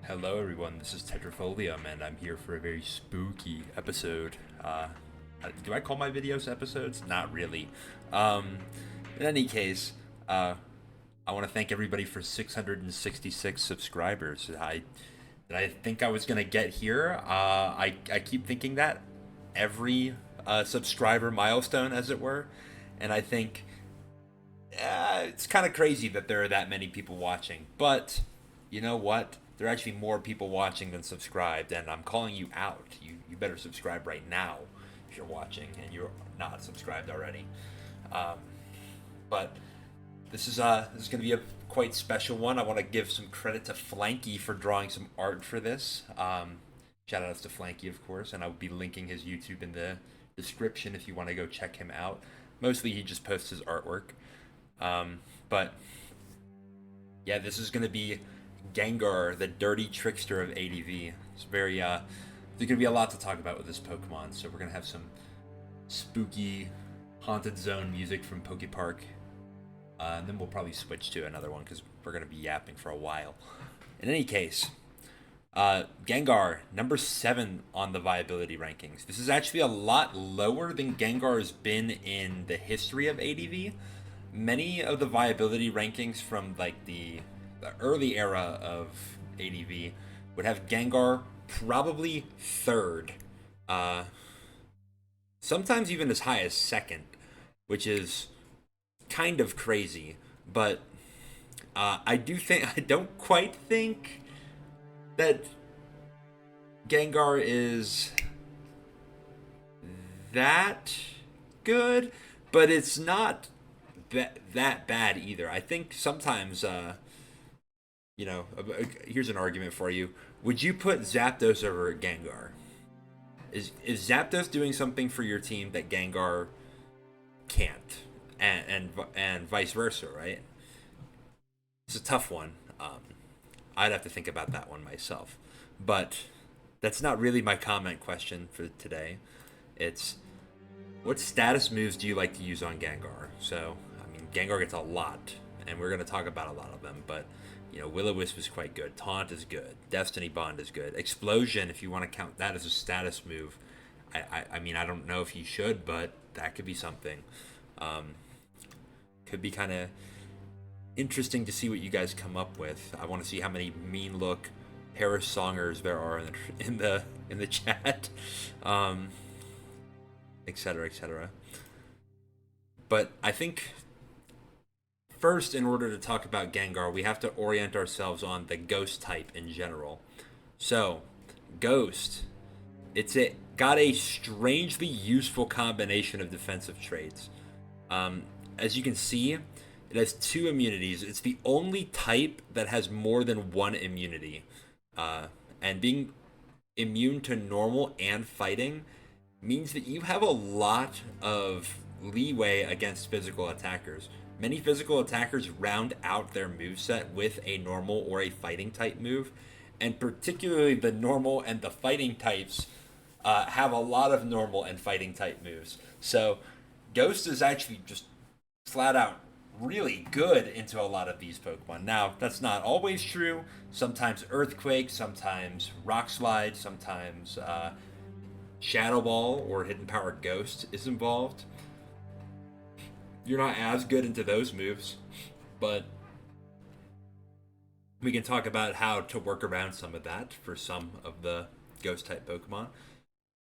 Hello, everyone. This is Tetrafolium, and I'm here for a very spooky episode. Do I call my videos episodes? Not really. Um, in any case, I want to thank everybody for 666 subscribers. Did I think I was gonna get here? I keep thinking that every subscriber milestone, as it were, and I think it's kind of crazy that there are that many people watching. But you know what? There are actually more people watching than subscribed, and I'm calling you out. You better subscribe right now if you're watching and you're not subscribed already. Um, but this is going to be a quite special one. I want to give some credit to Flanky for drawing some art for this. Shout outs to Flanky, of course, and I will be linking his YouTube in the description if you want to go check him out. Mostly, he just posts his artwork. But yeah, this is going to be Gengar, the dirty trickster of ADV. It's very there's going to be a lot to talk about with this Pokemon. So we're going to have some spooky haunted zone music from Pokepark. And then we'll probably switch to another one because we're going to be yapping for a while. In any case, Gengar, number 7 on the viability rankings. This is actually a lot lower than Gengar has been in the history of ADV. Many of the viability rankings from like the early era of ADV would have Gengar probably third, sometimes even as high as second, which is kind of crazy. But I don't quite think that Gengar is that good, but it's not that bad either. I think sometimes, here's an argument for you. Would you put Zapdos over Gengar? Is Zapdos doing something for your team that Gengar can't, and vice versa, right? It's a tough one. I'd have to think about that one myself, but that's not really my comment question for today. It's what status moves do you like to use on Gengar? So, I mean, Gengar gets a lot, and we're going to talk about a lot of them, but, Will-O-Wisp is quite good. Taunt is good. Destiny Bond is good. Explosion, if you want to count that as a status move, I mean, I don't know if you should, but that could be something. Could be kind of interesting to see what you guys come up with. I want to see how many mean look Paris songers there are in the chat. Etc., etc. But I think first, in order to talk about Gengar, we have to orient ourselves on the Ghost type in general. So, Ghost, got a strangely useful combination of defensive traits. As you can see, it has 2 immunities. It's the only type that has more than 1 immunity. And being immune to normal and fighting means that you have a lot of leeway against physical attackers. Many physical attackers round out their moveset with a normal or a fighting type move, and particularly the normal and the fighting types have a lot of normal and fighting type moves. So Ghost is actually just flat out really good into a lot of these Pokemon. Now, that's not always true. Sometimes Earthquake, sometimes Rock Slide, sometimes Shadow Ball or Hidden Power Ghost is involved. You're not as good into those moves, but we can talk about how to work around some of that for some of the Ghost type Pokemon.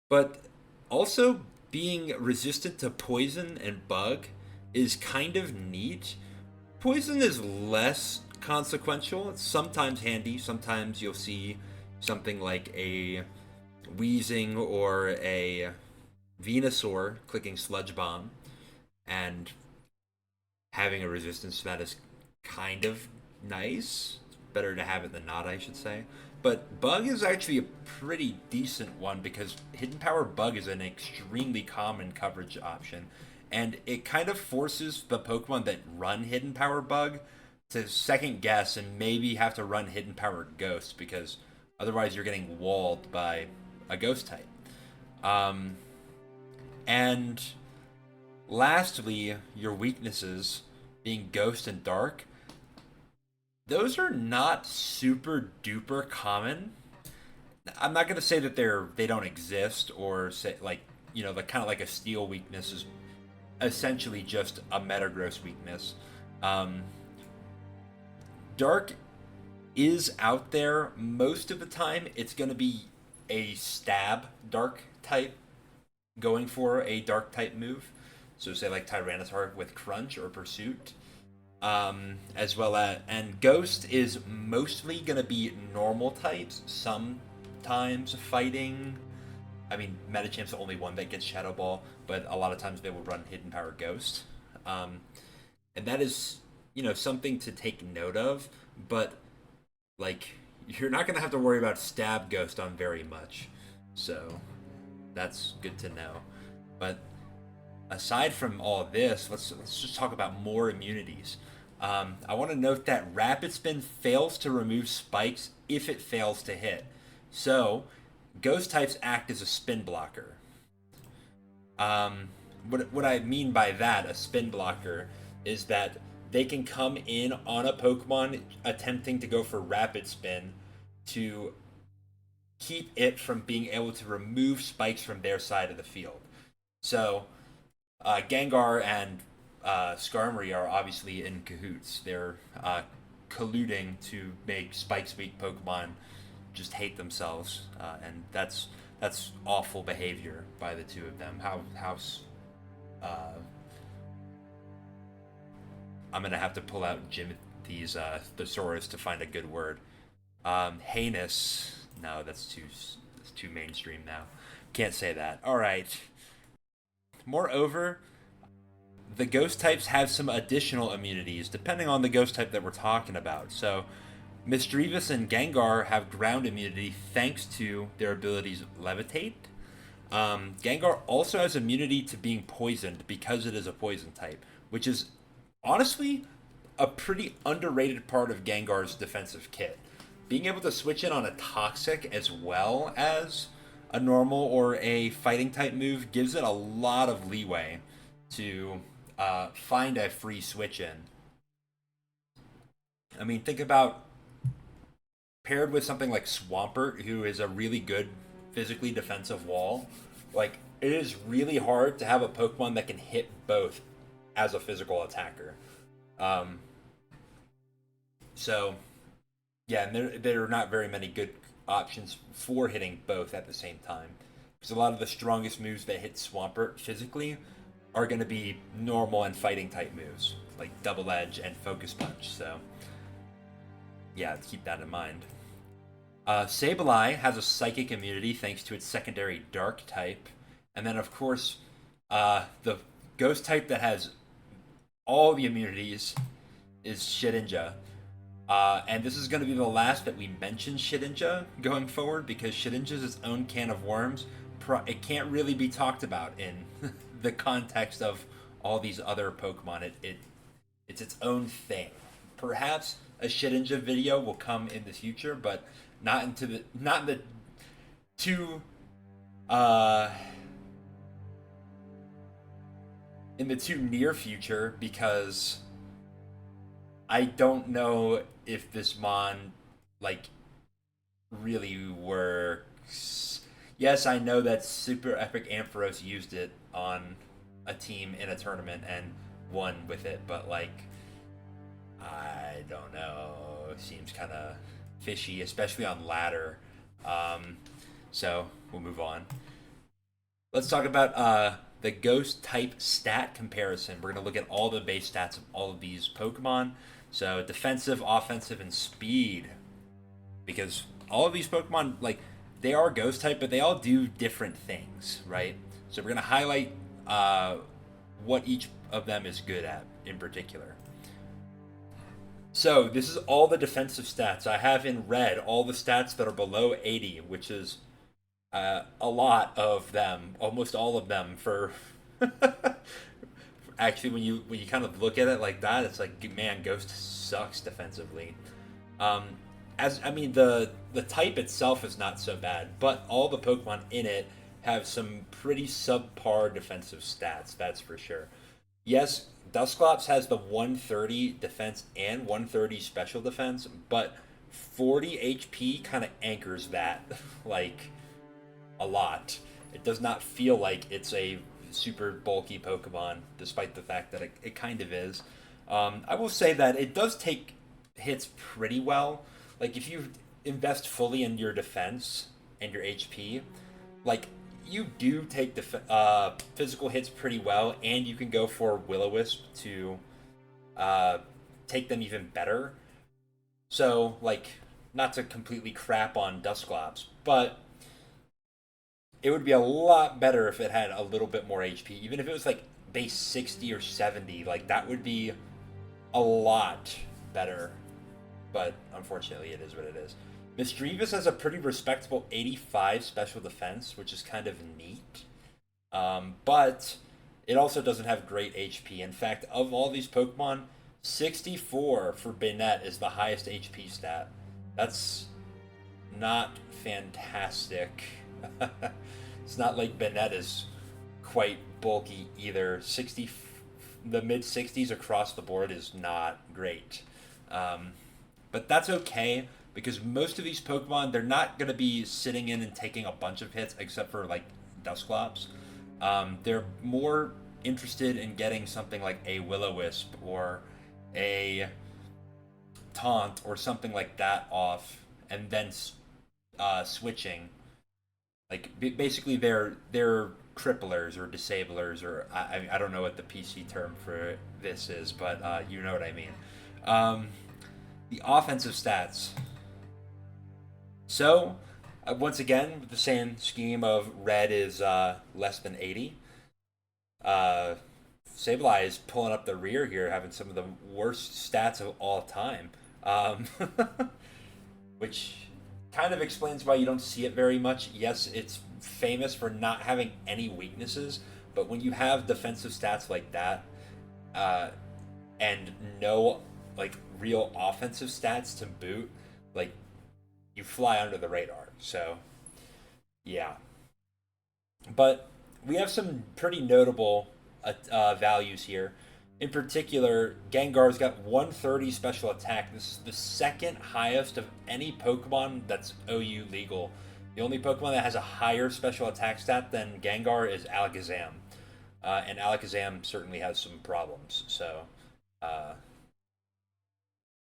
But also, being resistant to Poison and Bug is kind of neat. Poison is less consequential. It's sometimes handy. Sometimes you'll see something like a Weezing or a Venusaur clicking Sludge Bomb and having a resistance to that is kind of nice. It's better to have it than not, I should say. But Bug is actually a pretty decent one because Hidden Power Bug is an extremely common coverage option. And it kind of forces the Pokemon that run Hidden Power Bug to second guess and maybe have to run Hidden Power Ghost because otherwise you're getting walled by a Ghost type. And lastly, your weaknesses being Ghost and Dark. those are not super duper common. I'm not gonna say that they don't exist or say like like kind of like a steel weakness is essentially just a Metagross weakness. Um, Dark is out there most of the time. It's gonna be a stab Dark type going for a Dark type move. So say like Tyranitar with Crunch or Pursuit. As well as and Ghost is mostly gonna be normal types. Sometimes fighting. I mean, Medichamp's the only one that gets Shadow Ball, but a lot of times they will run Hidden Power Ghost, and that is something to take note of. But like, you're not gonna have to worry about Stab Ghost on very much, so that's good to know. But aside from all this, let's just talk about more immunities. I want to note that Rapid Spin fails to remove spikes if it fails to hit. So, Ghost types act as a spin blocker. What I mean by that, a spin blocker, is that they can come in on a Pokemon attempting to go for Rapid Spin to keep it from being able to remove spikes from their side of the field. So, Gengar and Skarmory are obviously in cahoots. They're colluding to make Spike's weak Pokemon just hate themselves, and that's awful behavior by the two of them. Uh, I'm gonna have to pull out Jimothy's thesaurus to find a good word. Heinous. No, that's too mainstream now. Can't say that. All right. Moreover, the ghost types have some additional immunities depending on the ghost type that we're talking about. So, Misdreavus and Gengar have ground immunity thanks to their abilities Levitate. Gengar also has immunity to being poisoned because it is a poison type, which is honestly a pretty underrated part of Gengar's defensive kit. Being able to switch in on a toxic as well as a normal or a fighting type move gives it a lot of leeway to find a free switch in. I mean, think about paired with something like Swampert, who is a really good physically defensive wall. Like, it is really hard to have a Pokemon that can hit both as a physical attacker. Um, so, yeah, and there are not very many good options for hitting both at the same time. Because a lot of the strongest moves that hit Swampert physically are going to be normal and fighting type moves, like Double Edge and Focus Punch. So, yeah, keep that in mind. Sableye has a psychic immunity thanks to its secondary dark type. And then, of course, the ghost type that has all the immunities is Shedinja. And this is going to be the last that we mention Shedinja going forward because Shedinja is its own can of worms. It can't really be talked about in the context of all these other Pokemon. It's its own thing. Perhaps a Shedinja video will come in the future, but not in the too in the too near future because I don't know if this mon like really works. Yes, I know that Super Epic Ampharos used it on a team in a tournament and won with it, but like I don't know. It seems kind of fishy, especially on ladder. So we'll move on. Let's talk about the ghost type stat comparison. We're going to look at all the base stats of all of these Pokemon. So defensive, offensive, and speed. Because all of these Pokemon, like, they are ghost type, but they all do different things, right? So we're going to highlight what each of them is good at in particular. So this is all the defensive stats. I have in red all the stats that are below 80, which is a lot of them, almost all of them for actually when you kind of look at it like that, it's like, man, Ghost sucks defensively. As I mean, the type itself is not so bad, but all the Pokemon in it have some pretty subpar defensive stats, that's for sure. Yes, Dusclops has the 130 defense and 130 special defense, but 40 HP kind of anchors that like a lot. It does not feel like it's a super bulky Pokemon, despite the fact that it kind of is. I will say that it does take hits pretty well. Like if you invest fully in your defense and your HP, like you do take the physical hits pretty well, and you can go for Will-O-Wisp to take them even better. So, like, not to completely crap on Dusclops, but it would be a lot better if it had a little bit more HP. Even if it was like base 60 or 70, like that would be a lot better. But unfortunately, it is what it is. Misdreavus has a pretty respectable 85 special defense, which is kind of neat. But it also doesn't have great HP. In fact, of all these Pokemon, 64 for Banette is the highest HP stat. That's not fantastic. It's not like Banette is quite bulky either. The mid 60s across the board is not great. But that's okay, because most of these Pokemon, they're not going to be sitting in and taking a bunch of hits, except for like Dusclops. They're more interested in getting something like a Will-O-Wisp or a Taunt or something like that off, and then switching. Like basically, they're cripplers or disablers, or I don't know what the PC term for this is, but you know what I mean. The offensive stats. So, once again, the same scheme of red is less than 80. Sableye is pulling up the rear here, having some of the worst stats of all time. Which kind of explains why you don't see it very much. Yes, it's famous for not having any weaknesses, but when you have defensive stats like that, and no like real offensive stats to boot, like you fly under the radar. So, yeah. But we have some pretty notable values here. In particular, Gengar's got 130 special attack. This is the second highest of any Pokemon that's OU legal. The only Pokemon that has a higher special attack stat than Gengar is Alakazam. And Alakazam certainly has some problems. So,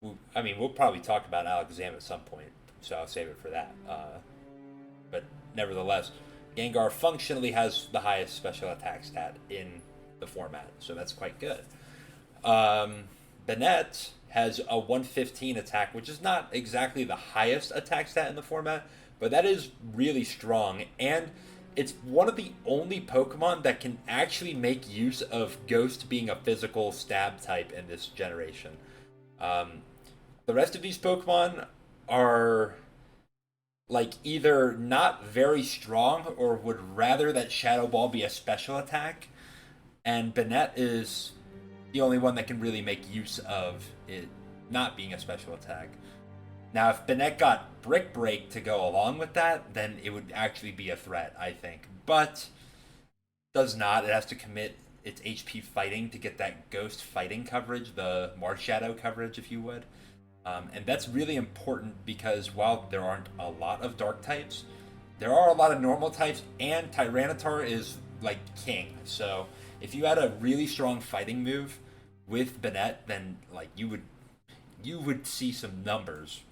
we'll probably talk about Alakazam at some point, so I'll save it for that. But nevertheless, Gengar functionally has the highest special attack stat in the format, so that's quite good. Banette has a 115 attack, which is not exactly the highest attack stat in the format, but that is really strong, and it's one of the only Pokemon that can actually make use of Ghost being a physical stab type in this generation. The rest of these Pokemon are like either not very strong or would rather that Shadow Ball be a special attack, and Banette is the only one that can really make use of it not being a special attack. Now, if Banette got Brick Break to go along with that, then it would actually be a threat, I think. But does not. It has to commit its HP fighting to get that Ghost fighting coverage, the Marshadow coverage, if you would. And that's really important because while there aren't a lot of dark types, there are a lot of normal types, and Tyranitar is like king. So if you had a really strong fighting move with Banette, then like you would see some numbers.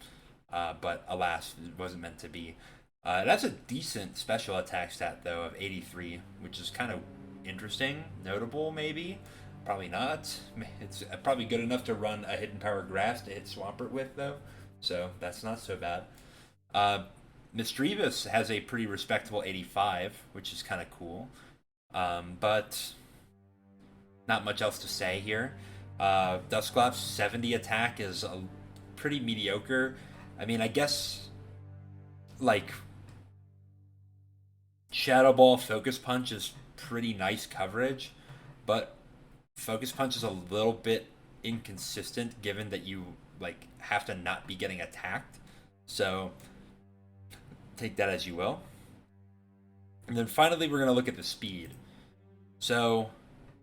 But alas, it wasn't meant to be. That's a decent special attack stat though of 83, which is kind of interesting, notable maybe. Probably not. It's probably good enough to run a Hidden Power Grass to hit Swampert with, though. So that's not so bad. Misdreavus has a pretty respectable 85, which is kind of cool. But not much else to say here. Dusclops' 70 attack is a pretty mediocre. I mean, I guess, like, Shadow Ball Focus Punch is pretty nice coverage, but Focus Punch is a little bit inconsistent given that you like have to not be getting attacked. So take that as you will. And then finally we're going to look at the speed. So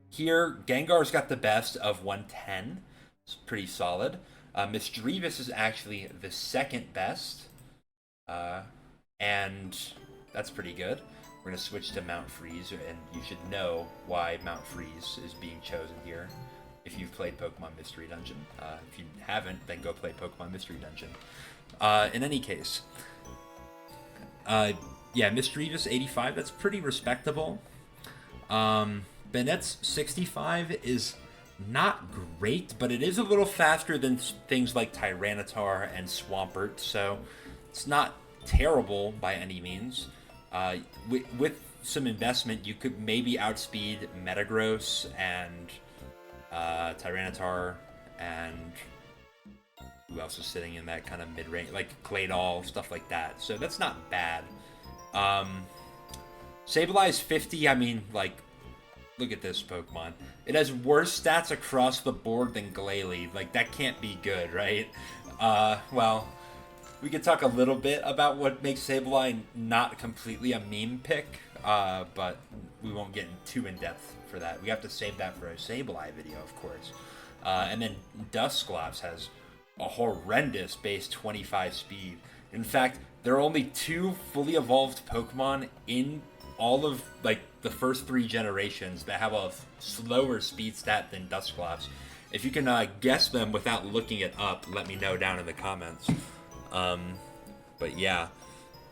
Here, Gengar's got the best of 110. It's pretty solid. Misdreavus is actually the second best. And that's pretty good. We're going to switch to Mount Freeze, and you should know why Mount Freeze is being chosen here if you've played Pokemon Mystery Dungeon. If you haven't, then go play Pokemon Mystery Dungeon. In any case, yeah, Misdreavus 85, that's pretty respectable. Bennett's 65 is not great, but it is a little faster than things like Tyranitar and Swampert, so it's not terrible by any means. With some investment, you could maybe outspeed Metagross and Tyranitar, and who else is sitting in that kind of mid-range, like Claydol, stuff like that. So that's not bad. Sableye 50, I mean, like, look at this Pokemon. It has worse stats across the board than Glalie. Like, that can't be good, right? Well, we could talk a little bit about what makes Sableye not completely a meme pick, but we won't get too in-depth for that. We have to save that for a Sableye video, of course. And then Dusclops has a horrendous base 25 speed. In fact, there are only 2 fully evolved Pokemon in all of, like, the first 3 generations that have a slower speed stat than Dusclops. If you can guess them without looking it up, let me know down in the comments. But yeah,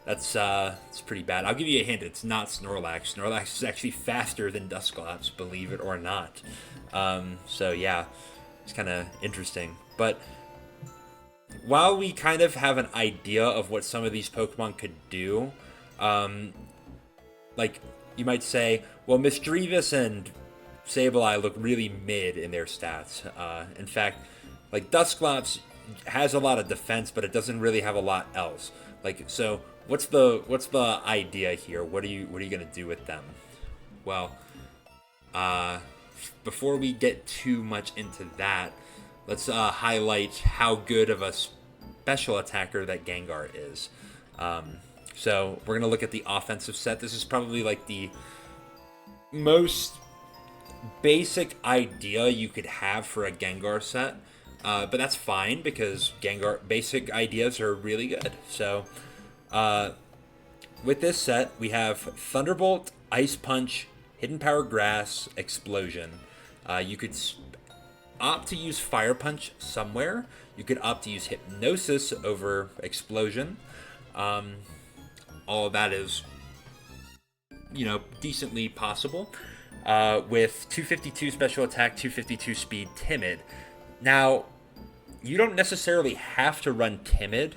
that's it's pretty bad. I'll give you a hint. It's not Snorlax. Snorlax is actually faster than Dusclops, believe it or not. So yeah, it's kind of interesting. But while we kind of have an idea of what some of these Pokemon could do, like, you might say, well, Misdreavus and Sableye look really mid in their stats. In fact, like, Dusclops has a lot of defense, but it doesn't really have a lot else. Like, so what's the idea here? What are you gonna do with them? Well, before we get too much into that, let's highlight how good of a special attacker that Gengar is. So we're gonna look at the offensive set. This is probably like the most basic idea you could have for a Gengar set. But that's fine because Gengar basic ideas are really good. So, with this set, we have Thunderbolt, Ice Punch, Hidden Power Grass, Explosion. You could opt to use Fire Punch somewhere. You could opt to use Hypnosis over Explosion. All of that is, you know, decently possible. With 252 special attack, 252 speed, Timid. Now, you don't necessarily have to run Timid.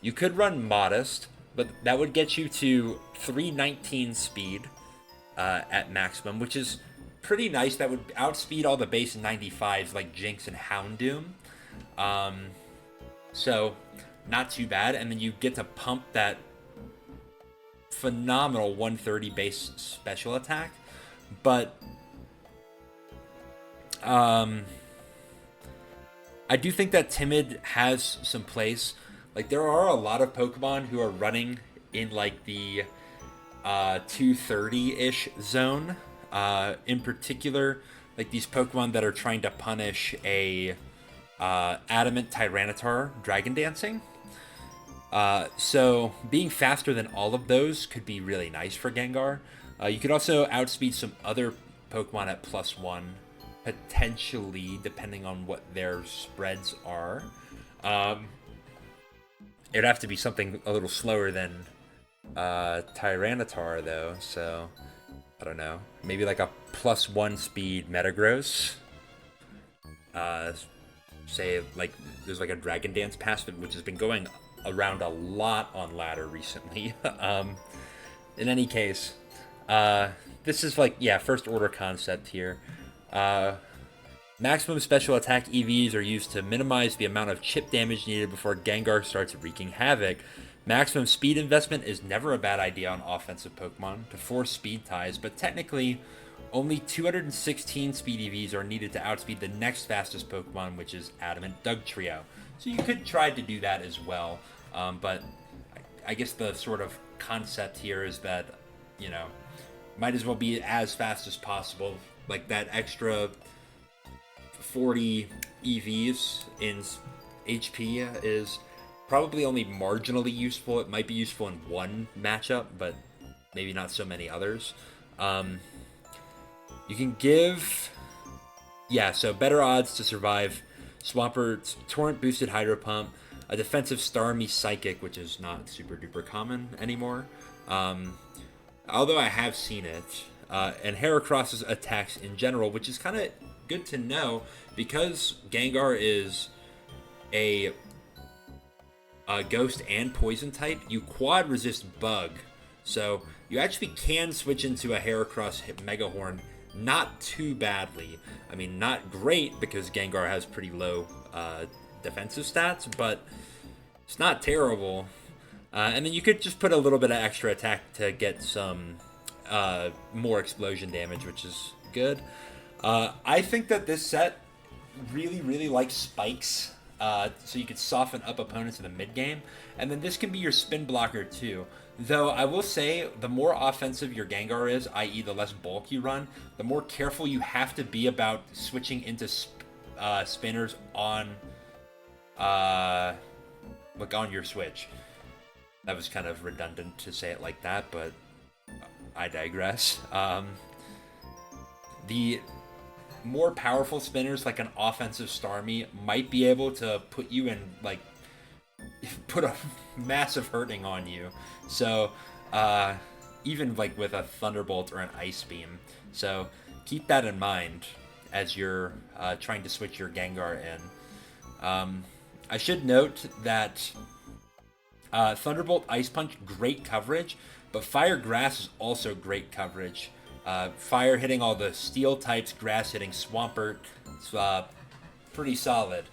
You could run Modest, but that would get you to 319 speed at maximum, which is pretty nice. That would outspeed all the base 95s like Jinx and Houndoom. So, not too bad. And then you get to pump that phenomenal 130 base special attack. But, I do think that Timid has some place. Like, there are a lot of Pokemon who are running in, like, the 230-ish zone. In particular, like, these Pokemon that are trying to punish a Adamant Tyranitar Dragon Dancing. So, being faster than all of those could be really nice for Gengar. You could also outspeed some other Pokemon at +1. Potentially, depending on what their spreads are. It'd have to be something a little slower than Tyranitar, though, so I don't know. Maybe like a +1 speed Metagross. Say, like, there's like a Dragon Dance passive, which has been going around a lot on ladder recently. In any case, this is like, yeah, first order concept here. Maximum special attack EVs are used to minimize the amount of chip damage needed before Gengar starts wreaking havoc. Maximum speed investment is never a bad idea on offensive Pokemon to force speed ties, but technically, only 216 speed EVs are needed to outspeed the next fastest Pokemon, which is Adamant Dugtrio. So you could try to do that as well, but I guess the sort of concept here is that, you know, might as well be as fast as possible. like that extra 40 EVs in HP is probably only marginally useful. It might be useful in one matchup, but maybe not so many others. You can give, yeah, so better odds to survive Swampert, Torrent boosted Hydro Pump, a defensive Starmie Psychic, which is not super duper common anymore. Although I have seen it, and Heracross's attacks in general, which is kind of good to know because Gengar is a ghost and poison type. You quad resist bug, so you actually can switch into a Heracross Mega Horn not too badly. I mean, not great because Gengar has pretty low defensive stats, but it's not terrible. And then you could just put a little bit of extra attack to get some more explosion damage, which is good. I think that this set really likes spikes, so you could soften up opponents in the mid game, and then this can be your spin blocker too. Though I will say, the more offensive your Gengar is, i.e. the less bulk you run, the more careful you have to be about switching into spinners on like on your switch. That was kind of redundant to say it like that, but I digress. The more powerful spinners, like an offensive Starmie, might be able to put you in, like, put a massive hurting on you. So, even like with a Thunderbolt or an Ice Beam. So, keep that in mind as you're trying to switch your Gengar in. I should note that Thunderbolt, Ice Punch, great coverage, but Fire Grass is also great coverage. Fire hitting all the steel types, grass hitting Swampert. It's pretty solid.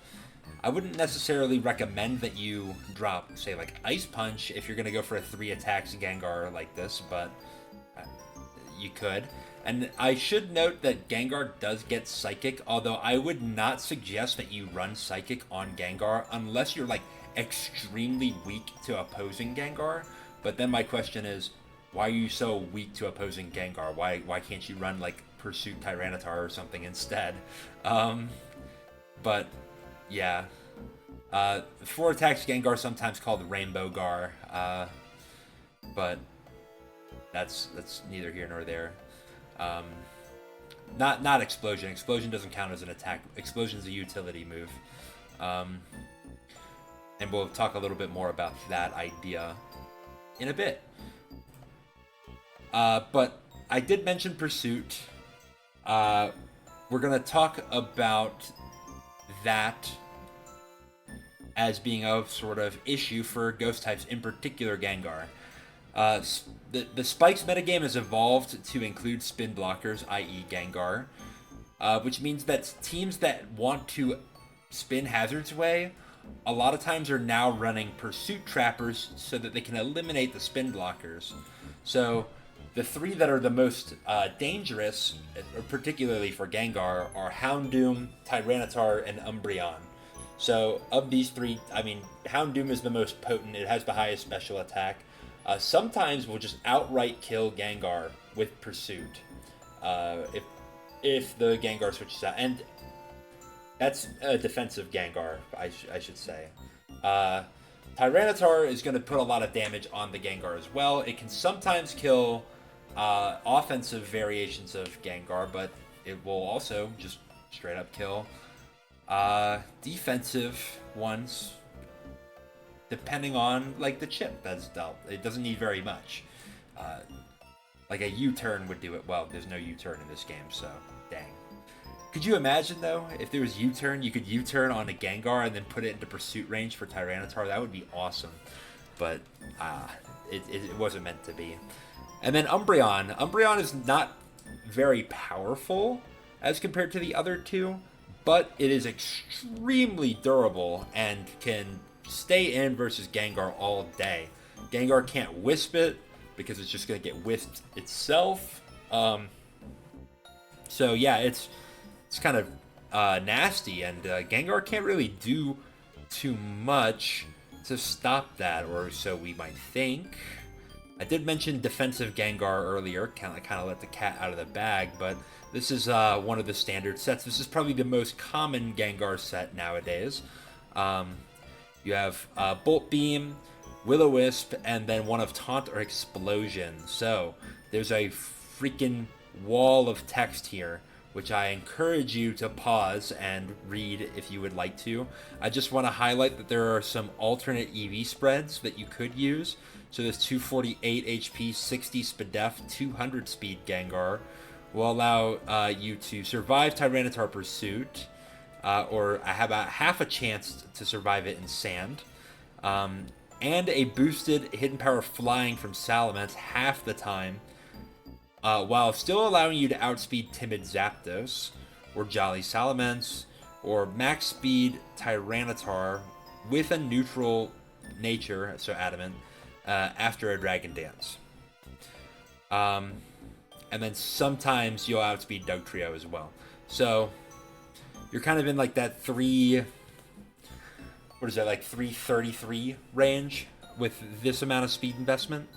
I wouldn't necessarily recommend that you drop, say, like Ice Punch if you're going to go for a 3 attacks Gengar like this, but you could. And I should note that Gengar does get Psychic, although I would not suggest that you run Psychic on Gengar unless you're, like, extremely weak to opposing Gengar. But then my question is, why are you so weak to opposing Gengar? Why can't you run, like, Pursuit Tyranitar or something instead? But yeah, 4 attacks Gengar, sometimes called Rainbow Gar, but that's neither here nor there. Not Explosion. Explosion doesn't count as an attack. Explosion is a utility move, and we'll talk a little bit more about that idea in a bit. But I did mention Pursuit. We're gonna talk about that as being a sort of issue for ghost types, in particular Gengar. The Spikes metagame has evolved to include spin blockers, i.e. Gengar, which means that teams that want to spin hazards away a lot of times are now running Pursuit Trappers so that they can eliminate the spin blockers. So the 3 that are the most dangerous, particularly for Gengar, are Houndoom, Tyranitar, and Umbreon. So of these 3, I mean, Houndoom is the most potent. It has the highest special attack. Sometimes we'll just outright kill Gengar with Pursuit if the Gengar switches out. And that's a defensive Gengar, I should say. Tyranitar is going to put a lot of damage on the Gengar as well. It can sometimes kill offensive variations of Gengar, but it will also just straight up kill defensive ones, depending on, like, the chip that's dealt. It doesn't need very much. Like a U-turn would do it well. There's no U-turn in this game, so dang. Could you imagine, though, if there was U-turn, you could U-turn on a Gengar and then put it into pursuit range for Tyranitar? That would be awesome. But it wasn't meant to be. And then Umbreon. Umbreon is not very powerful as compared to the other 2, but it is extremely durable and can stay in versus Gengar all day. Gengar can't wisp it because it's just going to get wisped itself. So yeah, it's kind of nasty, and Gengar can't really do too much to stop that, or so we might think. I did mention defensive Gengar earlier, kind of let the cat out of the bag, but this is one of the standard sets. This is probably the most common Gengar set nowadays. Um, you have Bolt Beam, Will-O-Wisp, and then one of Taunt or Explosion. So there's a freaking wall of text here, which I encourage you to pause and read if you would like to. I just want to highlight that there are some alternate EV spreads that you could use. So this 248 HP, 60 Spadef, 200 speed Gengar will allow you to survive Tyranitar Pursuit, or have about half a chance to survive it in Sand, and a boosted Hidden Power Flying from Salamence half the time, while still allowing you to outspeed Timid Zapdos, or Jolly Salamence, or max speed Tyranitar with a neutral nature, so Adamant, after a Dragon Dance. And then sometimes you'll outspeed Dugtrio as well. So you're kind of in like that 333 range with this amount of speed investment.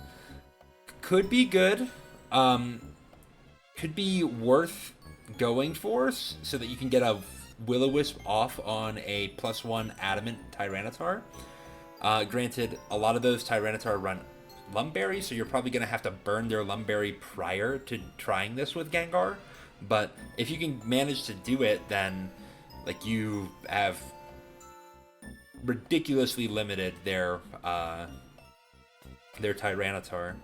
Could be good. Could be worth going for so that you can get a Will-O-Wisp off on a +1 Adamant Tyranitar. Granted, a lot of those Tyranitar run Lumberry, so you're probably going to have to burn their Lumberry prior to trying this with Gengar. But if you can manage to do it, then like you have ridiculously limited their Tyranitar.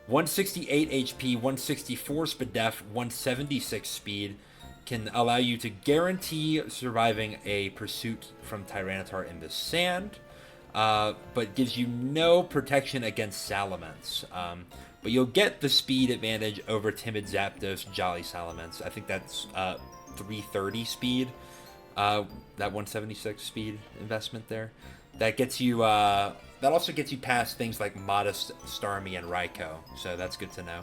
168 HP, 164 Spadef, 176 speed can allow you to guarantee surviving a pursuit from Tyranitar in the sand, but gives you no protection against Salamence. But you'll get the speed advantage over Timid Zapdos, Jolly Salamence. I think that's 330 speed, that 176 speed investment there. That gets you, that also gets you past things like Modest, Starmie, and Raikou, so that's good to know.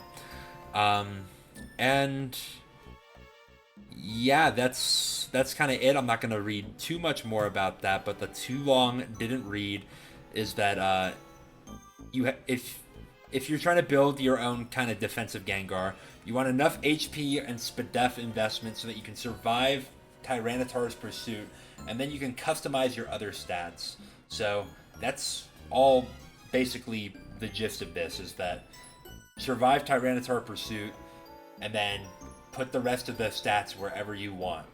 And yeah, that's kind of it. I'm not going to read too much more about that, but the too long didn't read is that if you're trying to build your own kind of defensive Gengar, you want enough HP and Spadef investment so that you can survive Tyranitar's Pursuit, and then you can customize your other stats. So that's all basically the gist of this, is that survive Tyranitar Pursuit and then put the rest of the stats wherever you want.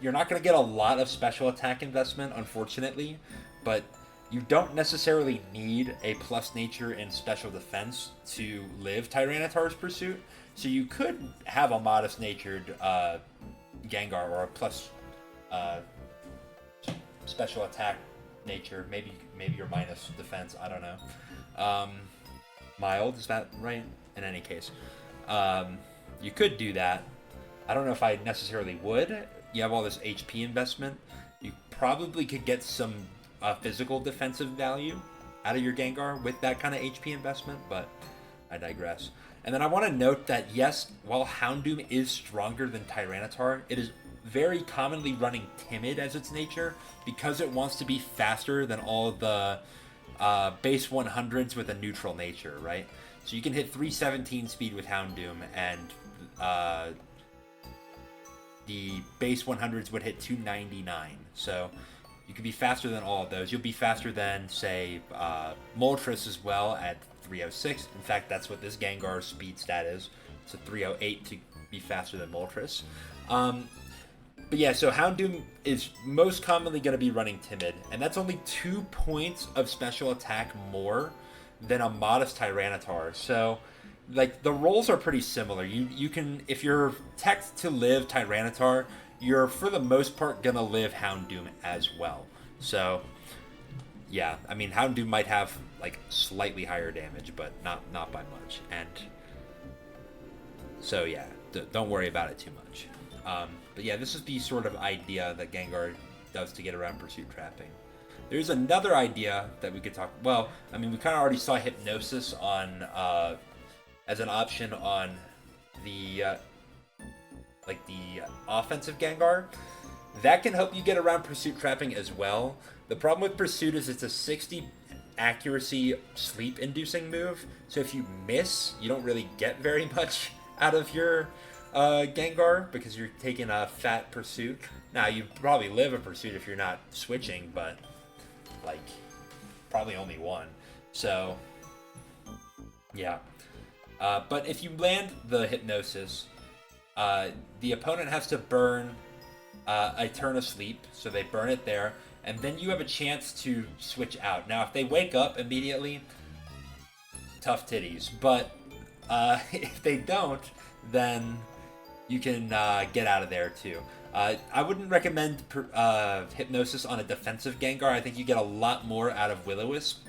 You're not going to get a lot of special attack investment, unfortunately, but you don't necessarily need a plus nature in special defense to live Tyranitar's Pursuit, so you could have a modest natured Gengar or a plus special attack nature. Maybe you're minus defense, I don't know. Mild, is that right? In any case, you could do that. I don't know if I necessarily would. You have all this HP investment. You probably could get some physical defensive value out of your Gengar with that kind of HP investment, but I digress. And then I want to note that yes, while Houndoom is stronger than Tyranitar, it is very commonly running Timid as its nature because it wants to be faster than all of the base 100s with a neutral nature, right? So you can hit 317 speed with Houndoom, and the base 100s would hit 299. So you could be faster than all of those. You'll be faster than, say, Moltres as well at 306. In fact, that's what this Gengar's speed stat is. It's a 308 to be faster than Moltres. But yeah, so Houndoom is most commonly going to be running Timid, and that's only 2 points of special attack more than a modest Tyranitar. So, like, the roles are pretty similar. You can, if you're teched to live Tyranitar, you're for the most part gonna live Houndoom as well. So, yeah, I mean, Houndoom might have like slightly higher damage, but not by much. And so yeah, don't worry about it too much. But yeah, this is the sort of idea that Gengar does to get around pursuit trapping. There's another idea that we could talk. Well, I mean, we kind of already saw Hypnosis on as an option on the the offensive Gengar. That can help you get around pursuit trapping as well. The problem with pursuit is it's a 60 accuracy sleep-inducing move. So if you miss, you don't really get very much out of your Gengar because you're taking a fat pursuit. Now, you probably live a pursuit if you're not switching, but, like, probably only one. So, yeah. But if you land the Hypnosis, the opponent has to burn a turn of sleep, so they burn it there, and then you have a chance to switch out. Now, if they wake up immediately, tough titties. But if they don't, then you can get out of there too. I wouldn't recommend Hypnosis on a defensive Gengar. I think you get a lot more out of Will-O-Wisp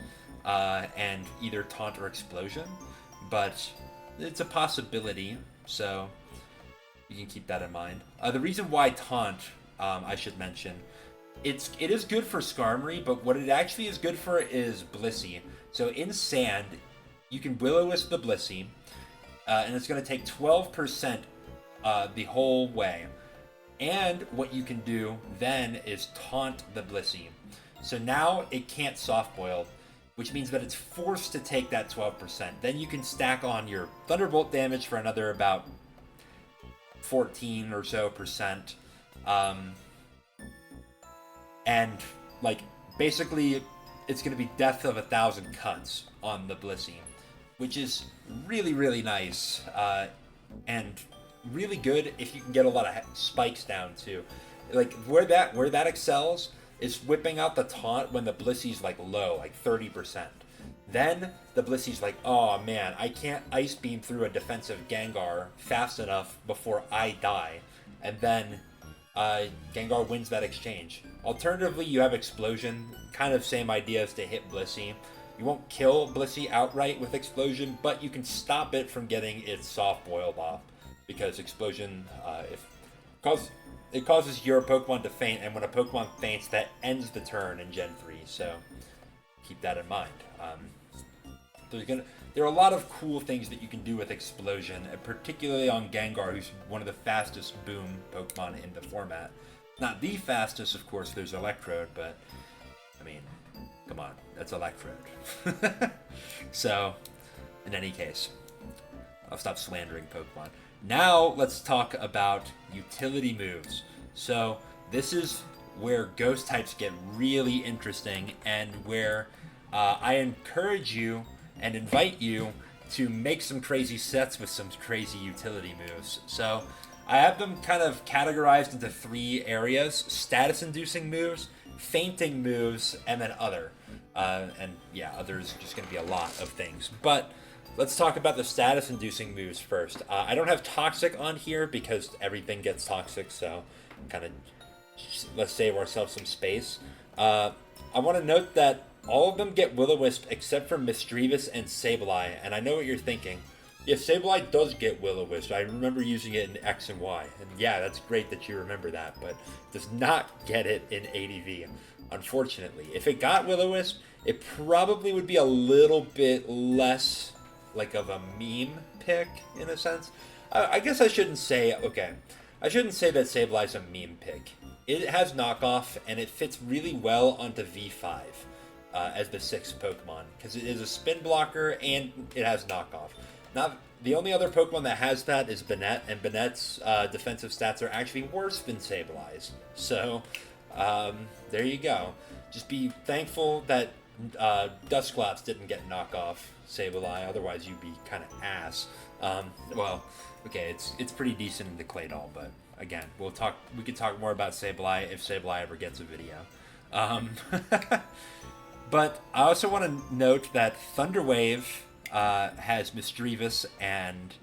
and either Taunt or Explosion. But it's a possibility, so you can keep that in mind. The reason why Taunt, I should mention, it is good for Skarmory, but what it actually is good for is Blissey. So in Sand, you can Will-O-Wisp the Blissey, and it's going to take 12% the whole way. And what you can do then is Taunt the Blissey. So now it can't Soft Boil, which means that it's forced to take that 12%. Then you can stack on your Thunderbolt damage for another about 14 or so percent. And, like, basically, it's going to be Death of 1,000 Cuts on the Blissey, which is really, really nice, and really good if you can get a lot of spikes down, too. Like, where that excels is whipping out the Taunt when the Blissey's, like, low, like 30%. Then the Blissey's like, oh, man, I can't Ice Beam through a defensive Gengar fast enough before I die. And then Gengar wins that exchange. Alternatively, you have Explosion, kind of same idea as to hit Blissey. You won't kill Blissey outright with Explosion, but you can stop it from getting its Soft Boiled off, because Explosion, it causes your Pokemon to faint, and when a Pokemon faints, that ends the turn in Gen 3, so keep that in mind. There are a lot of cool things that you can do with Explosion, and particularly on Gengar, who's one of the fastest boom Pokemon in the format. Not the fastest, of course, there's Electrode, but, I mean, come on, that's Electrode. So, in any case, I'll stop slandering Pokemon. Now, let's talk about utility moves. So, this is where Ghost types get really interesting, and where I encourage you and invite you to make some crazy sets with some crazy utility moves. So, I have them kind of categorized into 3 areas: status-inducing moves, fainting moves, and then other. And yeah, other is just going to be a lot of things. But let's talk about the status-inducing moves first. I don't have Toxic on here because everything gets Toxic, so kind of let's save ourselves some space. I want to note that all of them get Will-O-Wisp except for Misdreavus and Sableye, and I know what you're thinking. Yeah, Sableye does get Will-O-Wisp. I remember using it in X and Y, and yeah, that's great that you remember that, but does not get it in ADV, unfortunately. If it got Will-O-Wisp, it probably would be a little bit less like of a meme pick, in a sense. I guess I shouldn't say, I shouldn't say that Sableye's a meme pick. It has knockoff, and it fits really well onto V5 as the 6th Pokemon, because it is a spin blocker and it has knockoff. Not the only other Pokemon that has that is Banette, and Banette's defensive stats are actually worse than Sableye's. So, there you go. Just be thankful that Dusclops didn't get knockoff Sableye, otherwise you'd be kind of ass. Well, okay, it's pretty decent in the Claydol, but again, we could talk more about Sableye if Sableye ever gets a video. But I also want to note that Thunderwave has Misdreavus and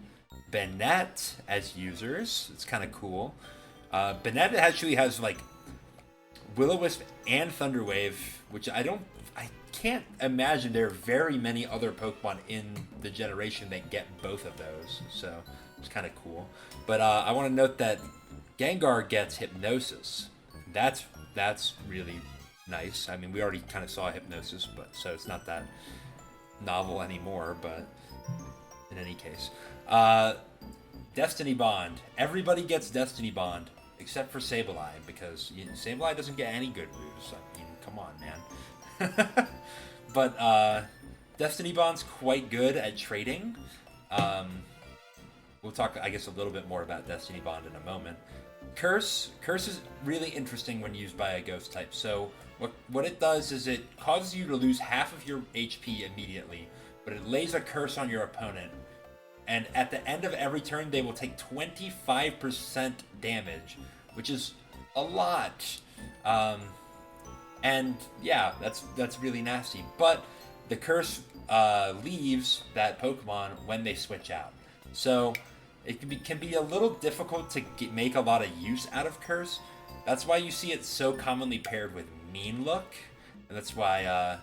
Banette as users. It's kind of cool. Banette actually has like Will-O-Wisp and Thunderwave, which I can't imagine there are very many other Pokemon in the generation that get both of those. So it's kind of cool. But I want to note that Gengar gets Hypnosis. That's really nice. I mean, we already kind of saw Hypnosis, but so it's not that novel anymore, but in any case. Destiny Bond. Everybody gets Destiny Bond except for Sableye, because Sableye doesn't get any good moves. I mean, come on, man. But Destiny Bond's quite good at trading. We'll talk, I guess, a little bit more about Destiny Bond in a moment. Curse is really interesting when used by a ghost type. So what it does is it causes you to lose half of your HP immediately, but it lays a curse on your opponent. And at the end of every turn, they will take 25% damage, which is a lot. And yeah, that's really nasty. But the curse leaves that Pokemon when they switch out. So it can be a little difficult to make a lot of use out of Curse. That's why you see it so commonly paired with Mean Look. And that's why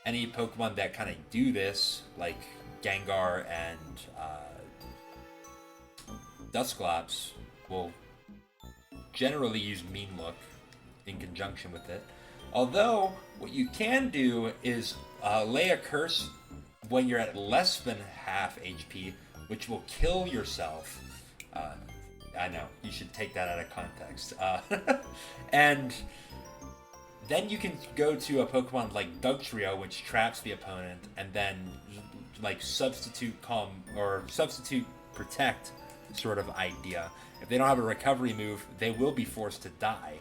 any Pokemon that kind of do this, like Gengar and Dusclops, will generally use Mean Look in conjunction with it. Although, what you can do is lay a curse when you're at less than half HP, which will kill yourself. I know, you should take that out of context. And then you can go to a Pokemon like Dugtrio, which traps the opponent, and then like substitute Calm or substitute Protect sort of idea. If they don't have a recovery move, they will be forced to die,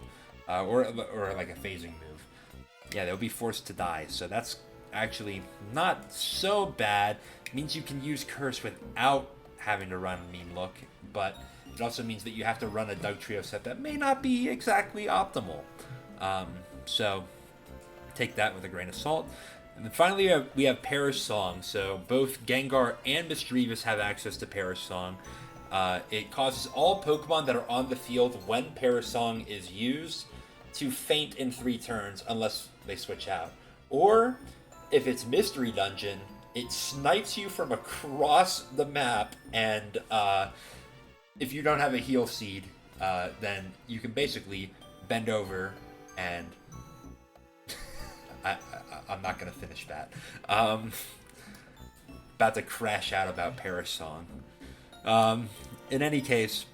or like a phasing move. Yeah, they'll be forced to die. So that's actually not so bad. It means you can use Curse without having to run Mean Look, but it also means that you have to run a Dugtrio set that may not be exactly optimal. So take that with a grain of salt. And then finally we have Perish Song. So both Gengar and Misdreavus have access to Perish Song. It causes all Pokemon that are on the field when Perish Song is used to faint in 3 turns unless they switch out. Or if it's Mystery Dungeon, it snipes you from across the map, and if you don't have a heal seed, then you can basically bend over and I'm not going to finish that. About to crash out about Perish Song. In any case,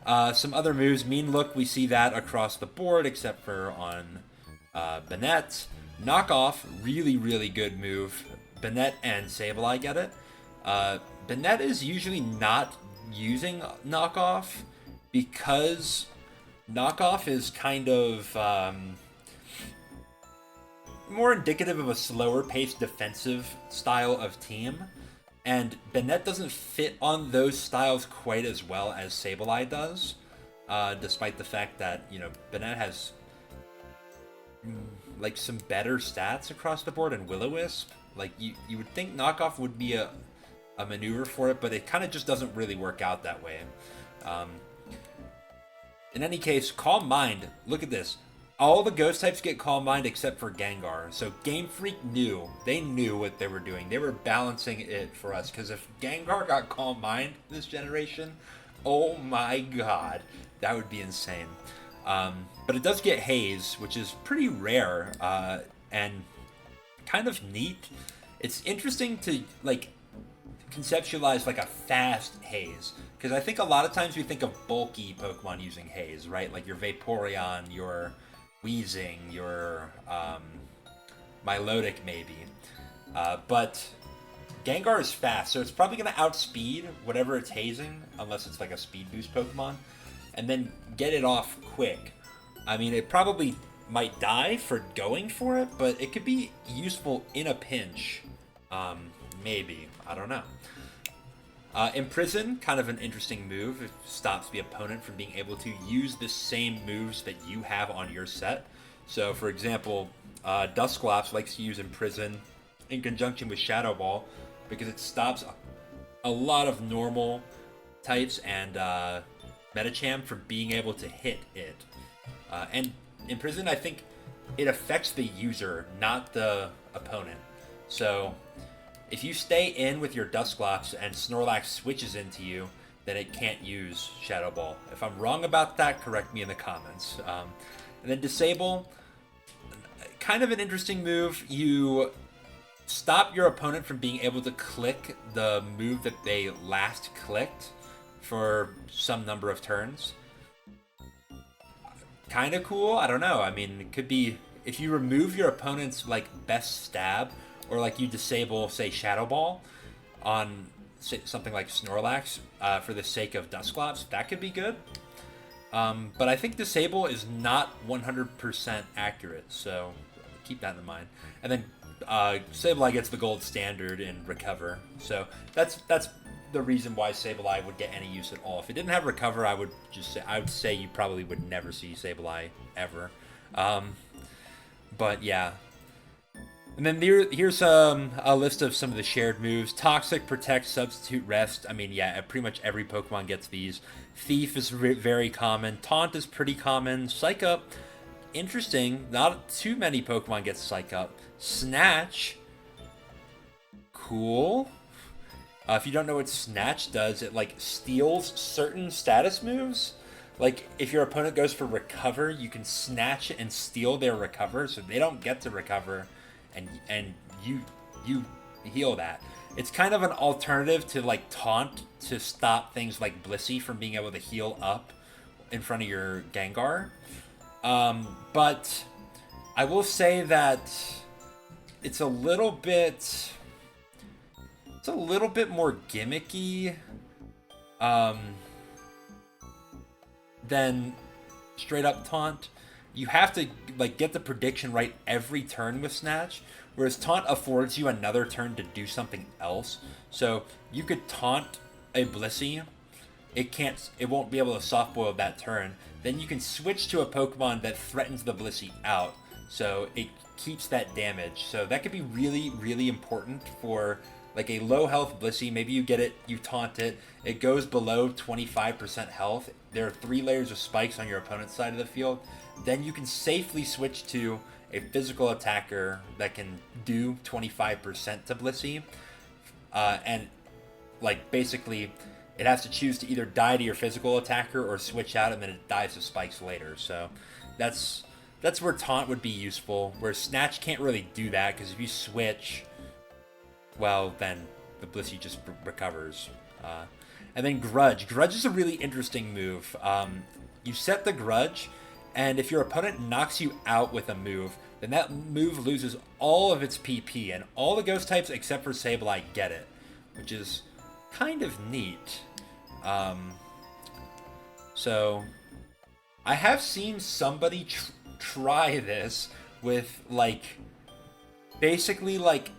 some other moves. Mean Look, we see that across the board except for on Banette. Knock Off, really, really good move. Banette and Sableye get it. Banette is usually not using Knock Off because Knock Off is kind of more indicative of a slower paced defensive style of team. And Banette doesn't fit on those styles quite as well as Sableye does, despite the fact that, you know, Banette has like some better stats across the board, and Will-O-Wisp, like you would think Knockoff would be a maneuver for it, but it kind of just doesn't really work out that way. In any case, Calm Mind, look at this. All the ghost types get Calm Mind except for Gengar. So Game Freak knew. They knew what they were doing. They were balancing it for us. Because if Gengar got Calm Mind this generation, oh my god, that would be insane. But it does get Haze, which is pretty rare and kind of neat. It's interesting to like conceptualize like a fast Haze. Because I think a lot of times we think of bulky Pokemon using Haze, right? Like your Vaporeon, your Weezing, your Milotic maybe. But Gengar is fast, so it's probably going to outspeed whatever it's hazing, unless it's like a speed boost Pokemon, and then get it off quick. I mean, it probably might die for going for it, but it could be useful in a pinch. Maybe. I don't know. Imprison, kind of an interesting move. It stops the opponent from being able to use the same moves that you have on your set. So, for example, Dusclops likes to use Imprison in conjunction with Shadow Ball because it stops a lot of normal types and Medicham from being able to hit it. And Imprison, I think it affects the user, not the opponent. So if you stay in with your Dusclops and Snorlax switches into you, then it can't use Shadow Ball. If I'm wrong about that, correct me in the comments. And then Disable, kind of an interesting move. You stop your opponent from being able to click the move that they last clicked for some number of turns. Kind of cool. I don't know. I mean, it if you remove your opponent's like best stab, or like you disable, say, Shadow Ball on something like Snorlax for the sake of Dusclops, that could be good. But I think disable is not 100% accurate, so keep that in mind. And then Sableye gets the gold standard in recover, so that's the reason why Sableye would get any use at all. If it didn't have recover, I would say you probably would never see Sableye ever. But yeah. And then here's a list of some of the shared moves. Toxic, Protect, Substitute, Rest. I mean, yeah, pretty much every Pokemon gets these. Thief is very common. Taunt is pretty common. Psych Up, interesting. Not too many Pokemon get Psych Up. Snatch, cool. If you don't know what Snatch does, it like steals certain status moves. Like if your opponent goes for Recover, you can snatch and steal their Recover, so they don't get to recover, and you heal that. It's kind of an alternative to like Taunt to stop things like Blissey from being able to heal up in front of your Gengar. But I will say that it's a little bit more gimmicky than straight up Taunt. You have to like get the prediction right every turn with Snatch, whereas Taunt affords you another turn to do something else. So you could taunt a Blissey, it won't be able to soft boil that turn. Then you can switch to a Pokemon that threatens the Blissey out, so it keeps that damage. So that could be really, really important for like a low health Blissey. Maybe you get it, you taunt it, it goes below 25% health. There are 3 layers of spikes on your opponent's side of the field. Then you can safely switch to a physical attacker that can do 25% to Blissey. And like basically it has to choose to either die to your physical attacker or switch out, and then it dies to spikes later. So that's where Taunt would be useful, where Snatch can't really do that, because if you switch, well, then the Blissey just recovers. And then Grudge. Grudge is a really interesting move. You set the Grudge, and if your opponent knocks you out with a move, then that move loses all of its PP, and all the ghost types except for Sableye get it, which is kind of neat. So I have seen somebody try this with like basically like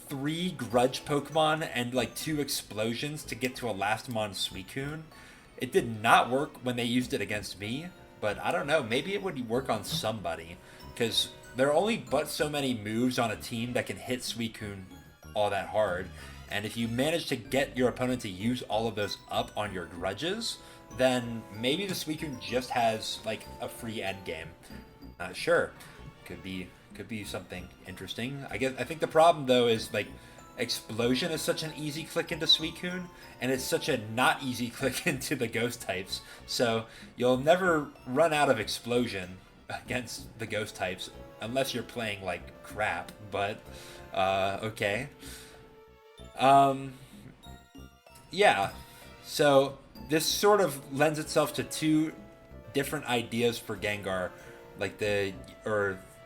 3 Grudge Pokemon and like 2 explosions to get to a Lastimon Suicune. It did not work when they used it against me, but I don't know, maybe it would work on somebody, because there are only but so many moves on a team that can hit Suicune all that hard. And if you manage to get your opponent to use all of those up on your Grudges, then maybe the Suicune just has like a free end game. Sure, could be something interesting. I think the problem though is like Explosion is such an easy click into Suicune, and it's such a not easy click into the ghost types. So you'll never run out of Explosion against the ghost types unless you're playing like crap. But okay. Yeah, so this sort of lends itself to 2 different ideas for Gengar, like the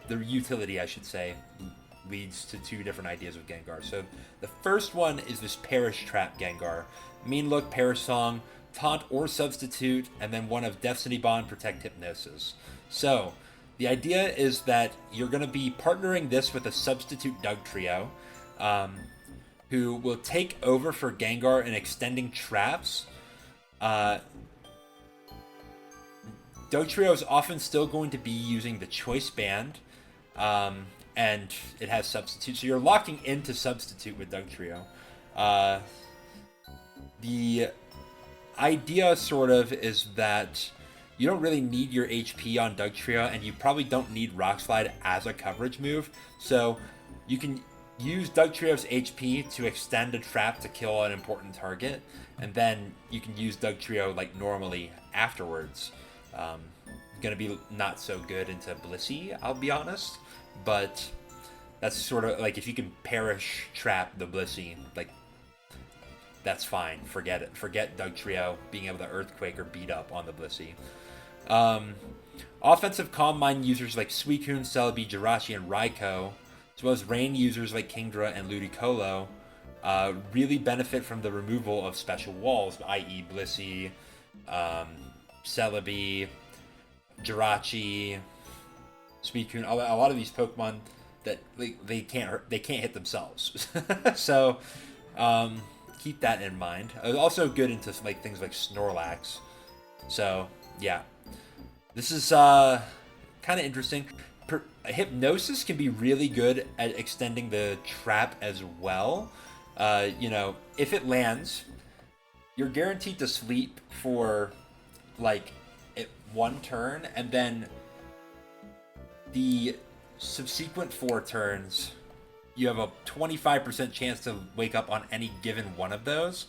utility, I should say, leads to 2 different ideas of Gengar. So the first one is this Perish Trap Gengar. Mean Look, Perish Song, Taunt or Substitute, and then one of Destiny Bond, Protect, Hypnosis. So the idea is that you're going to be partnering this with a Substitute Dugtrio, who will take over for Gengar in extending traps. Dugtrio is often still going to be using the Choice Band, and it has Substitute, so you're locking into Substitute with Dugtrio. The idea sort of is that you don't really need your HP on Dugtrio, and you probably don't need Rock Slide as a coverage move, so you can use Dugtrio's HP to extend a trap to kill an important target, and then you can use Dugtrio like normally afterwards. Gonna be not so good into Blissey, I'll be honest, but that's sort of like if you can Perish Trap the Blissey, like that's fine. Forget it. Forget Dugtrio being able to Earthquake or beat up on the Blissey. Offensive Calm Mind users like Suicune, Celebi, Jirachi, and Raikou, as well as Rain users like Kingdra and Ludicolo, really benefit from the removal of special walls, i.e. Blissey, Celebi, Jirachi, Suicune. A lot of these Pokemon that they can't hit themselves. So keep that in mind. Also good into like things like Snorlax. So yeah, this is kind of interesting. Hypnosis can be really good at extending the trap as well. You know, if it lands, you're guaranteed to sleep for like one turn, and then the subsequent 4 turns, you have a 25% chance to wake up on any given one of those.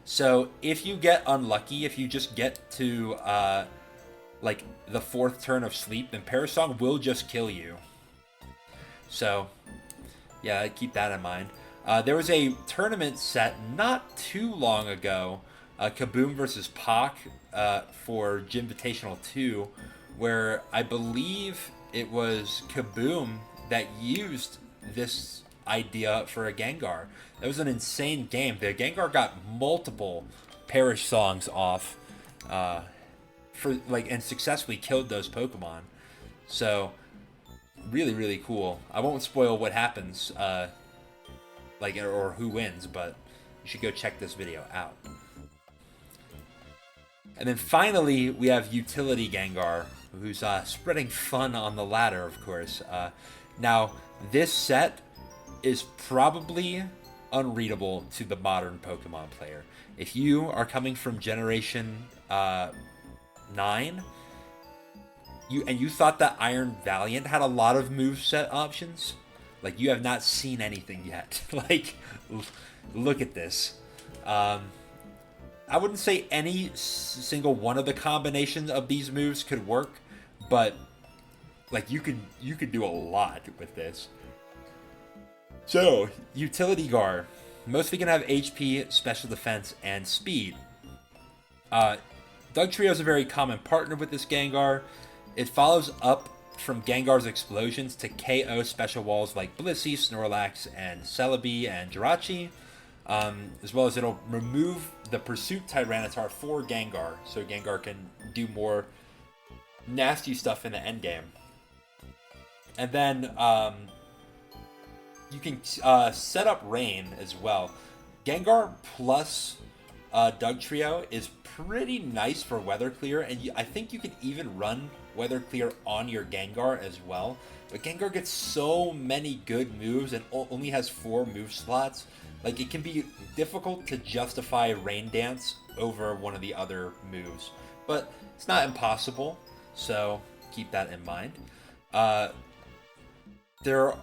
So if you get unlucky, if you just get to like the 4th turn of sleep, then Parasong will just kill you. So yeah, keep that in mind. There was a tournament set not too long ago, Kaboom versus Pac, for Gymvitational 2, where I believe it was Kaboom that used this idea for a Gengar. That was an insane game. The Gengar got multiple Perish songs off for like, and successfully killed those Pokemon. So really, really cool. I won't spoil what happens, like, or who wins, but you should go check this video out. And then finally, we have Utility Gengar, who's spreading fun on the ladder, of course. Now, this set is probably unreadable to the modern Pokemon player. If you are coming from Generation 9, you thought that Iron Valiant had a lot of moveset options, like, you have not seen anything yet. Like, look at this. I wouldn't say any single one of the combinations of these moves could work, but like you could do a lot with this. So, Utility Gar, mostly gonna have HP, special defense, and speed. Dugtrio is a very common partner with this Gengar. It follows up from Gengar's explosions to KO special walls like Blissey, Snorlax, and Celebi and Jirachi. As well as it'll remove the Pursuit Tyranitar for Gengar, so Gengar can do more nasty stuff in the endgame. And then you can set up Rain as well. Gengar plus Dugtrio is pretty nice for Weather Clear, and I think you can even run Weather Clear on your Gengar as well. But Gengar gets so many good moves and only has 4 move slots. Like, it can be difficult to justify Rain Dance over one of the other moves. But it's not impossible, so keep that in mind. There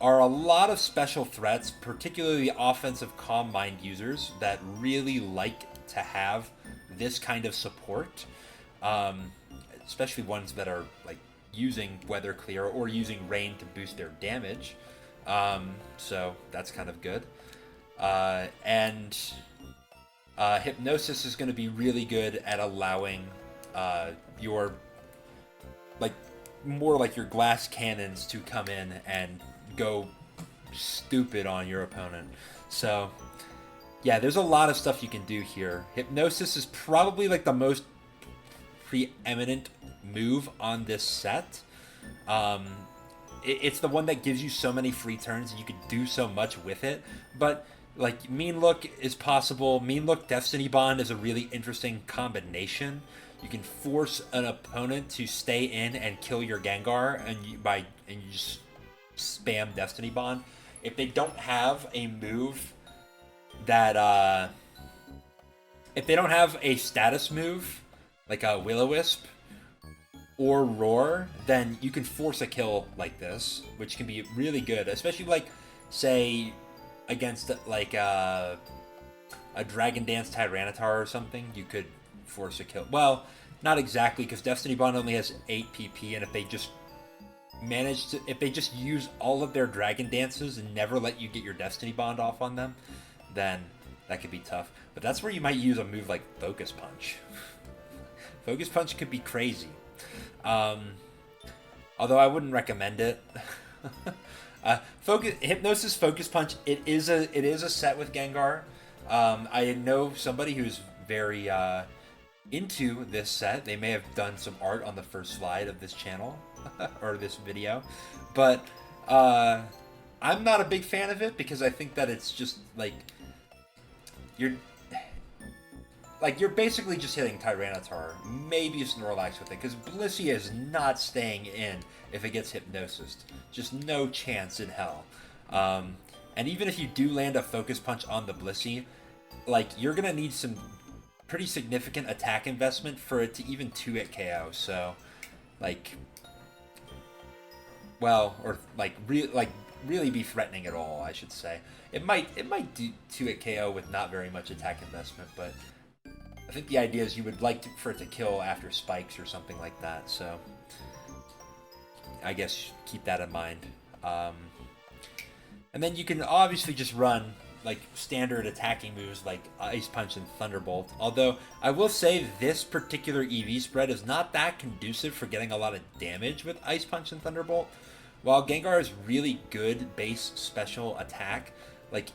are a lot of special threats, particularly offensive Calm Mind users, that really like to have this kind of support. Especially ones that are, like, using Weather Clear or using Rain to boost their damage. So that's kind of good. And Hypnosis is going to be really good at allowing your, like, more like your glass cannons to come in and go stupid on your opponent. So yeah, there's a lot of stuff you can do here. Hypnosis is probably like the most preeminent move on this set. It's the one that gives you so many free turns and you can do so much with it. But like, Mean Look is possible. Mean Look Destiny Bond is a really interesting combination. You can force an opponent to stay in and kill your Gengar, and you just spam Destiny Bond. If they don't have a move that if they don't have a status move like a Will-O-Wisp or Roar, then you can force a kill like this, which can be really good, especially, like, say, against like a Dragon Dance Tyranitar or something. You could force a kill. Well, not exactly, because Destiny Bond only has 8 PP, and if they just use all of their Dragon Dances and never let you get your Destiny Bond off on them, then that could be tough. But that's where you might use a move like Focus Punch. Focus Punch could be crazy. Um, Although I wouldn't recommend it. Hypnosis Focus Punch. It is a set with Gengar. I know somebody who's very into this set. They may have done some art on the first slide of this channel or this video, but I'm not a big fan of it because I think that it's just like you're basically just hitting Tyranitar, maybe a Snorlax with it, because Blissey is not staying in if it gets Hypnosis. Just no chance in hell. And even if you do land a Focus Punch on the Blissey, like, you're gonna need some pretty significant attack investment for it to even 2-hit KO. So, like, well, or really be threatening at all, I should say. It might do 2-hit KO with not very much attack investment, but I think the idea is you would like for it to kill after spikes or something like that, so I guess keep that in mind. And then you can obviously just run like standard attacking moves like Ice Punch and Thunderbolt, although I will say this particular EV spread is not that conducive for getting a lot of damage with Ice Punch and Thunderbolt. While Gengar is really good base special attack, like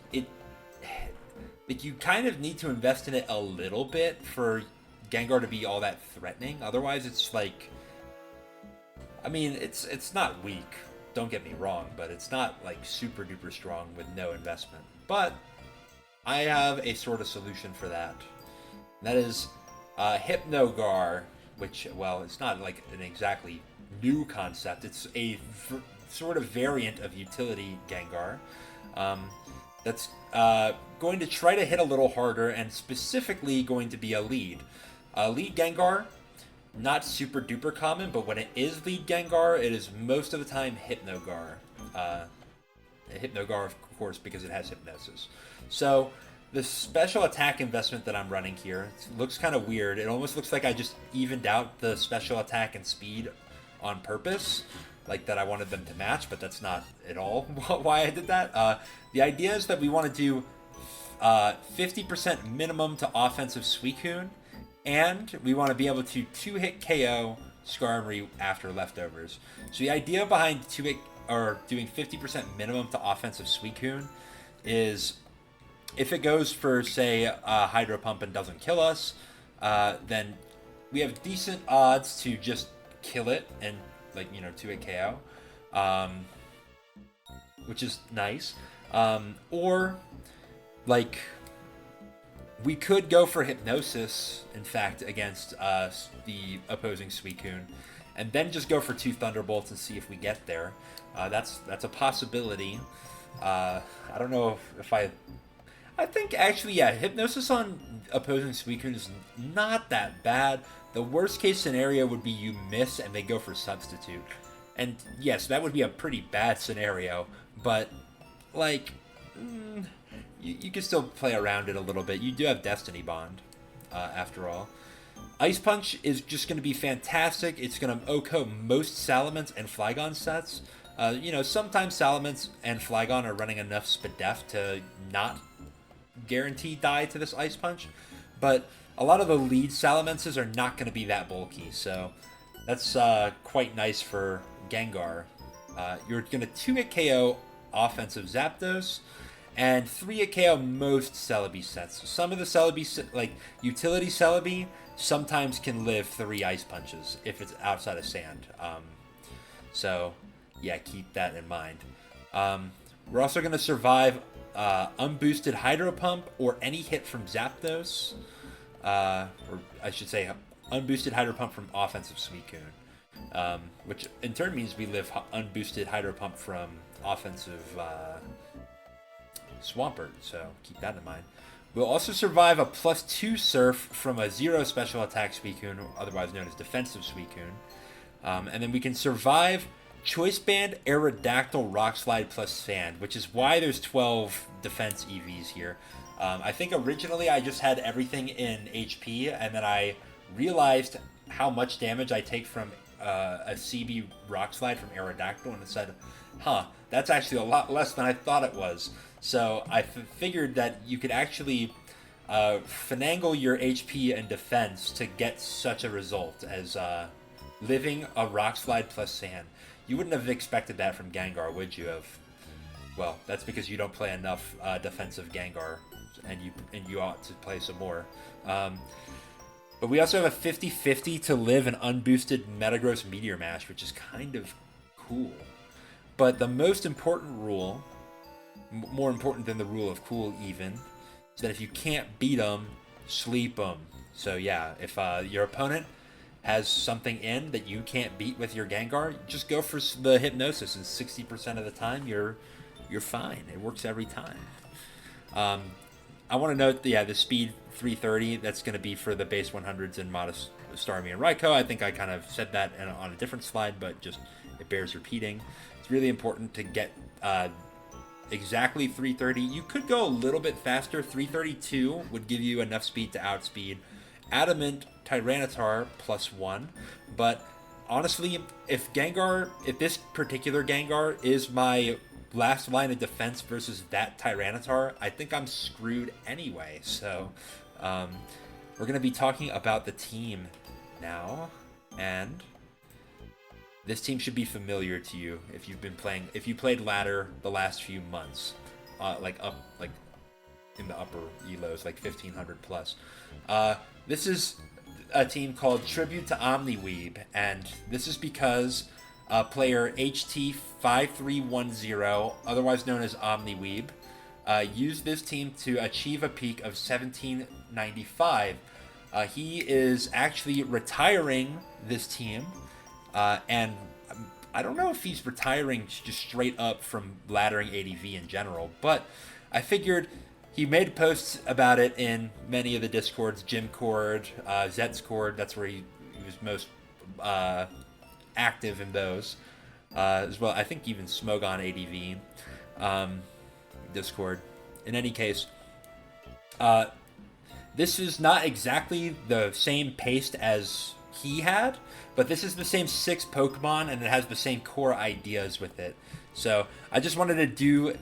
you kind of need to invest in it a little bit for Gengar to be all that threatening. Otherwise, it's like, I mean, it's not weak, don't get me wrong, but it's not like super duper strong with no investment. But I have a sort of solution for that. That is Hypnogar, which, well, it's not like an exactly new concept. It's a sort of variant of utility Gengar. That's going to try to hit a little harder and specifically going to be a lead. Lead Gengar, not super duper common, but when it is lead Gengar, it is most of the time Hypnogar. Hypnogar, of course, because it has Hypnosis. So the special attack investment that I'm running here looks kind of weird. It almost looks like I just evened out the special attack and speed on purpose, like that I wanted them to match, but that's not at all why I did that. The idea is that we want to do 50% minimum to offensive Suicune, and we want to be able to 2-hit KO Skarmory after leftovers. So the idea behind doing 50% minimum to offensive Suicune is if it goes for, say, Hydro Pump and doesn't kill us, then we have decent odds to just kill it and, like, 2-hit KO, which is nice. Or, like, we could go for Hypnosis, in fact, against the opposing Suicune, and then just go for 2 Thunderbolts and see if we get there. That's a possibility. I don't know if I think, actually, yeah, Hypnosis on opposing Suicune is not that bad. The worst case scenario would be you miss and they go for Substitute. And yes, that would be a pretty bad scenario, but, like, you can still play around it a little bit. You do have Destiny Bond, after all. Ice Punch is just going to be fantastic. It's going to OHKO most Salamence and Flygon sets. Sometimes Salamence and Flygon are running enough Spadef to not guarantee die to this Ice Punch, but a lot of the lead Salamences are not going to be that bulky, so that's quite nice for Gengar. You're going to 2-hit KO offensive Zapdos, and 3-hit KO most Celebi sets. Some of the Celebi, like utility Celebi, sometimes can live 3 Ice Punches if it's outside of Sand. So, yeah, keep that in mind. We're also going to survive unboosted Hydro Pump or any hit from Zapdos. Or I should say unboosted Hydro Pump from offensive Suicune. Which in turn means we live unboosted Hydro Pump from offensive Swampert, so keep that in mind. We'll also survive a +2 Surf from a 0 special attack Suicune, otherwise known as defensive Suicune. And then we can survive Choice Band, Aerodactyl, Rock Slide plus Sand, which is why there's 12 defense EVs here. I think originally I just had everything in HP, and then I realized how much damage I take from a CB Rock Slide from Aerodactyl, and it said, that's actually a lot less than I thought it was. So I figured that you could actually finagle your HP and defense to get such a result as living a Rock Slide plus Sand. You wouldn't have expected that from Gengar, would you have? Well, that's because you don't play enough defensive Gengar, and you ought to play some more. But we also have a 50-50 to live an unboosted Metagross Meteor Mash, which is kind of cool. But the most important rule, more important than the rule of cool even, is that if you can't beat them, sleep them. So yeah, if your opponent has something in that you can't beat with your Gengar, just go for the Hypnosis, and 60% of the time you're fine. It works every time. I want to note, the speed 330, that's going to be for the base 100s in Modest Starmie and Raikou. I think I kind of said that on a different slide, but just it bears repeating. It's really important to get exactly 330. You could go a little bit faster. 332 would give you enough speed to outspeed Adamant Tyranitar +1. But honestly, if this particular Gengar is my last line of defense versus that Tyranitar, I think I'm screwed anyway. So we're going to be talking about the team now, and this team should be familiar to you if you played ladder the last few months, like in the upper elos, like 1500 plus. This is a team called Tribute to OmniWeeb, and this is because player HT5310, otherwise known as OmniWeeb, used this team to achieve a peak of 1795. He is actually retiring this team, and I don't know if he's retiring just straight up from laddering ADV in general, but I figured he made posts about it in many of the Discords, Gymcord, Zetscord, that's where he was most active in those, as well. I think even Smogon ADV, Discord. In any case, this is not exactly the same paste as he had, but this is the same 6 Pokemon, and it has the same core ideas with it. So I just wanted to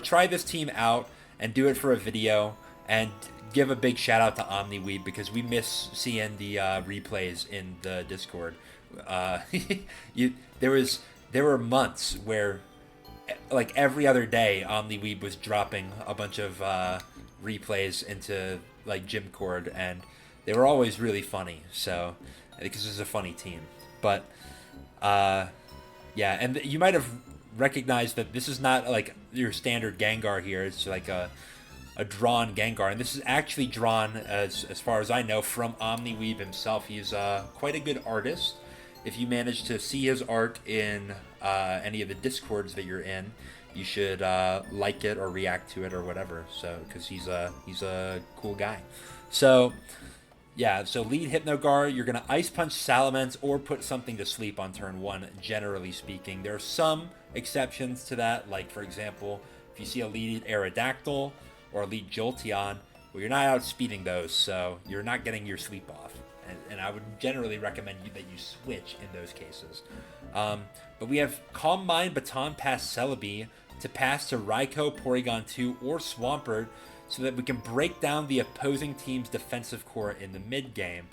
try this team out and do it for a video, and give a big shout out to OmniWeeb, because we miss seeing the replays in the Discord. There were months where, like, every other day OmniWeeb was dropping a bunch of replays into like Gymcord, and they were always really funny. So because this is a funny team, but yeah, and you might have recognized that this is not like your standard Gengar here. It's like a drawn Gengar, and this is actually drawn, as far as I know, from OmniWeeb himself. He's quite a good artist. If you manage to see his art in any of the Discords that you're in, you should like it or react to it or whatever. So, because he's a cool guy. So yeah, so lead Hypnogar. You're gonna Ice Punch Salamence or put something to sleep on turn 1. Generally speaking, there are some exceptions to that. Like, for example, if you see a lead Aerodactyl or a lead Jolteon, well, you're not outspeeding those, so you're not getting your sleep off. And I would generally recommend that you switch in those cases. But we have Calm Mind, Baton Pass Celebi to pass to Raikou, Porygon 2, or Swampert, so that we can break down the opposing team's defensive core in the mid game.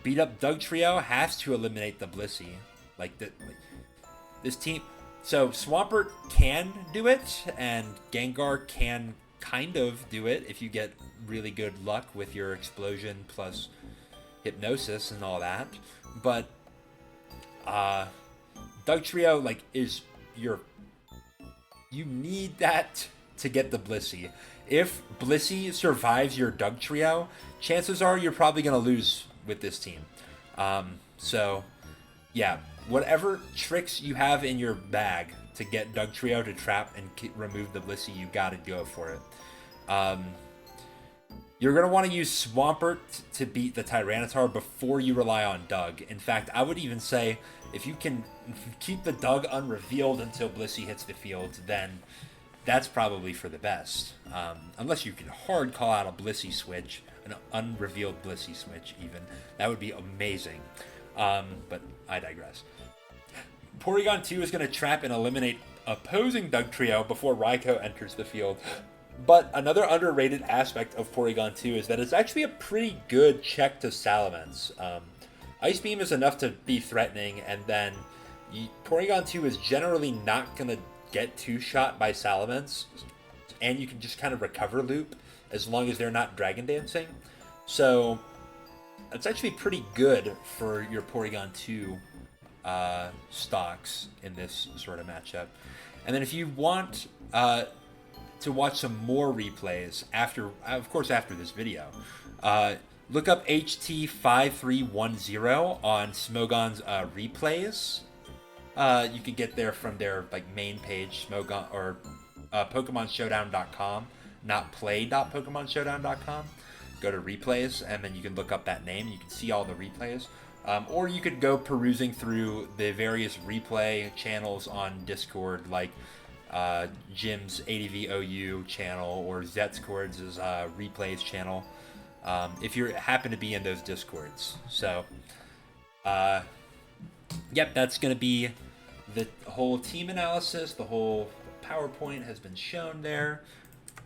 Beat up Dugtrio has to eliminate the Blissey. This team. So Swampert can do it, and Gengar can kind of do it if you get really good luck with your Explosion plus Hypnosis and all that. But Dugtrio you need that to get the Blissey. If Blissey survives your Dugtrio, chances are you're probably going to lose with this team. So yeah, whatever tricks you have in your bag to get Dugtrio to trap and remove the Blissey, you got to go for it. You're going to want to use Swampert to beat the Tyranitar before you rely on Doug. In fact, I would even say if you can keep the Doug unrevealed until Blissey hits the field, then that's probably for the best. Unless you can hard call out a Blissey switch, an unrevealed Blissey switch even. That would be amazing. But I digress. Porygon 2 is going to trap and eliminate opposing Dugtrio before Raikou enters the field. But another underrated aspect of Porygon 2 is that it's actually a pretty good check to Salamence. Ice Beam is enough to be threatening, and then Porygon 2 is generally not going to get two-shot by Salamence, and you can just kind of recover loop as long as they're not Dragon Dancing. So it's actually pretty good for your Porygon 2 stocks in this sort of matchup. And then if you want to watch some more replays after, of course, after this video, look up HT5310 on Smogon's replays. You can get there from their main page, Smogon, or PokemonShowdown.com, not play.PokemonShowdown.com. Go to replays, and then you can look up that name. You can see all the replays. Or you could go perusing through the various replay channels on Discord, like Jim's ADV OU channel or Zetscord's replays channel, if you happen to be in those Discords. So, yep, that's going to be the whole team analysis. The whole PowerPoint has been shown there.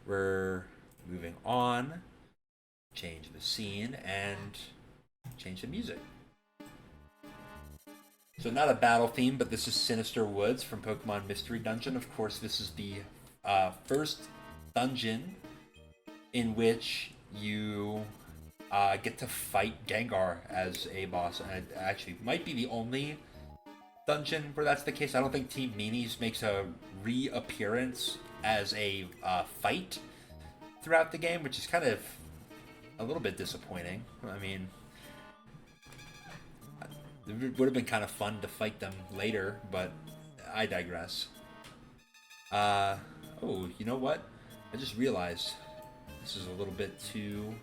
We're moving on. Change the scene and change the music. So not a battle theme, but this is Sinister Woods from Pokemon Mystery Dungeon. Of course, this is the first dungeon in which you get to fight Gengar as a boss. And it actually might be the only dungeon where that's the case. I don't think Team Meanies makes a reappearance as a fight throughout the game, which is kind of a little bit disappointing. I mean, it would have been kind of fun to fight them later, but I digress. Oh, you know what? I just realized this is a little bit too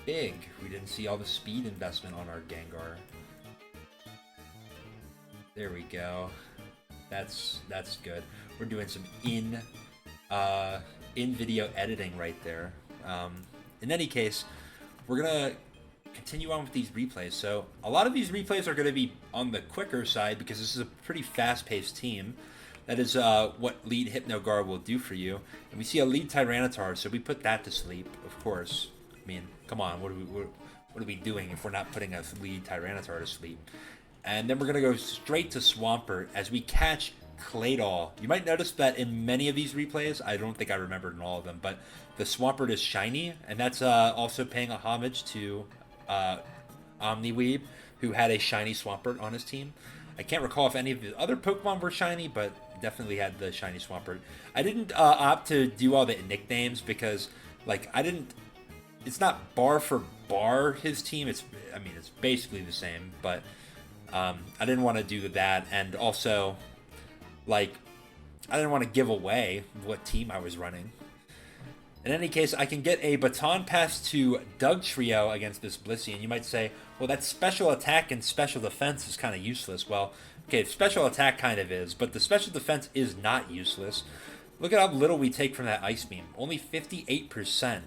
big. We didn't see all the speed investment on our Gengar. There we go. That's good. We're doing some in-video editing right there. In any case, we're gonna continue on with these replays. So a lot of these replays are going to be on the quicker side because this is a pretty fast-paced team. That is what lead Hypnogar will do for you. And we see a lead Tyranitar, so we put that to sleep, of course. I mean, come on, what are we doing if we're not putting a lead Tyranitar to sleep? And then we're going to go straight to Swampert as we catch Claydol. You might notice that in many of these replays, I don't think I remembered in all of them, but the Swampert is shiny, and that's also paying a homage to OmniWeeb, who had a shiny Swampert on his team. I can't recall if any of the other Pokemon were shiny, but definitely had the shiny Swampert. I didn't opt to do all the nicknames because, it's not bar for bar his team. It's basically the same, but I didn't want to do that, and also, I didn't want to give away what team I was running. In any case, I can get a baton pass to Dugtrio against this Blissey, and you might say, well, that special attack and special defense is kind of useless. Well, okay, special attack kind of is, but the special defense is not useless. Look at how little we take from that Ice Beam. Only 58%.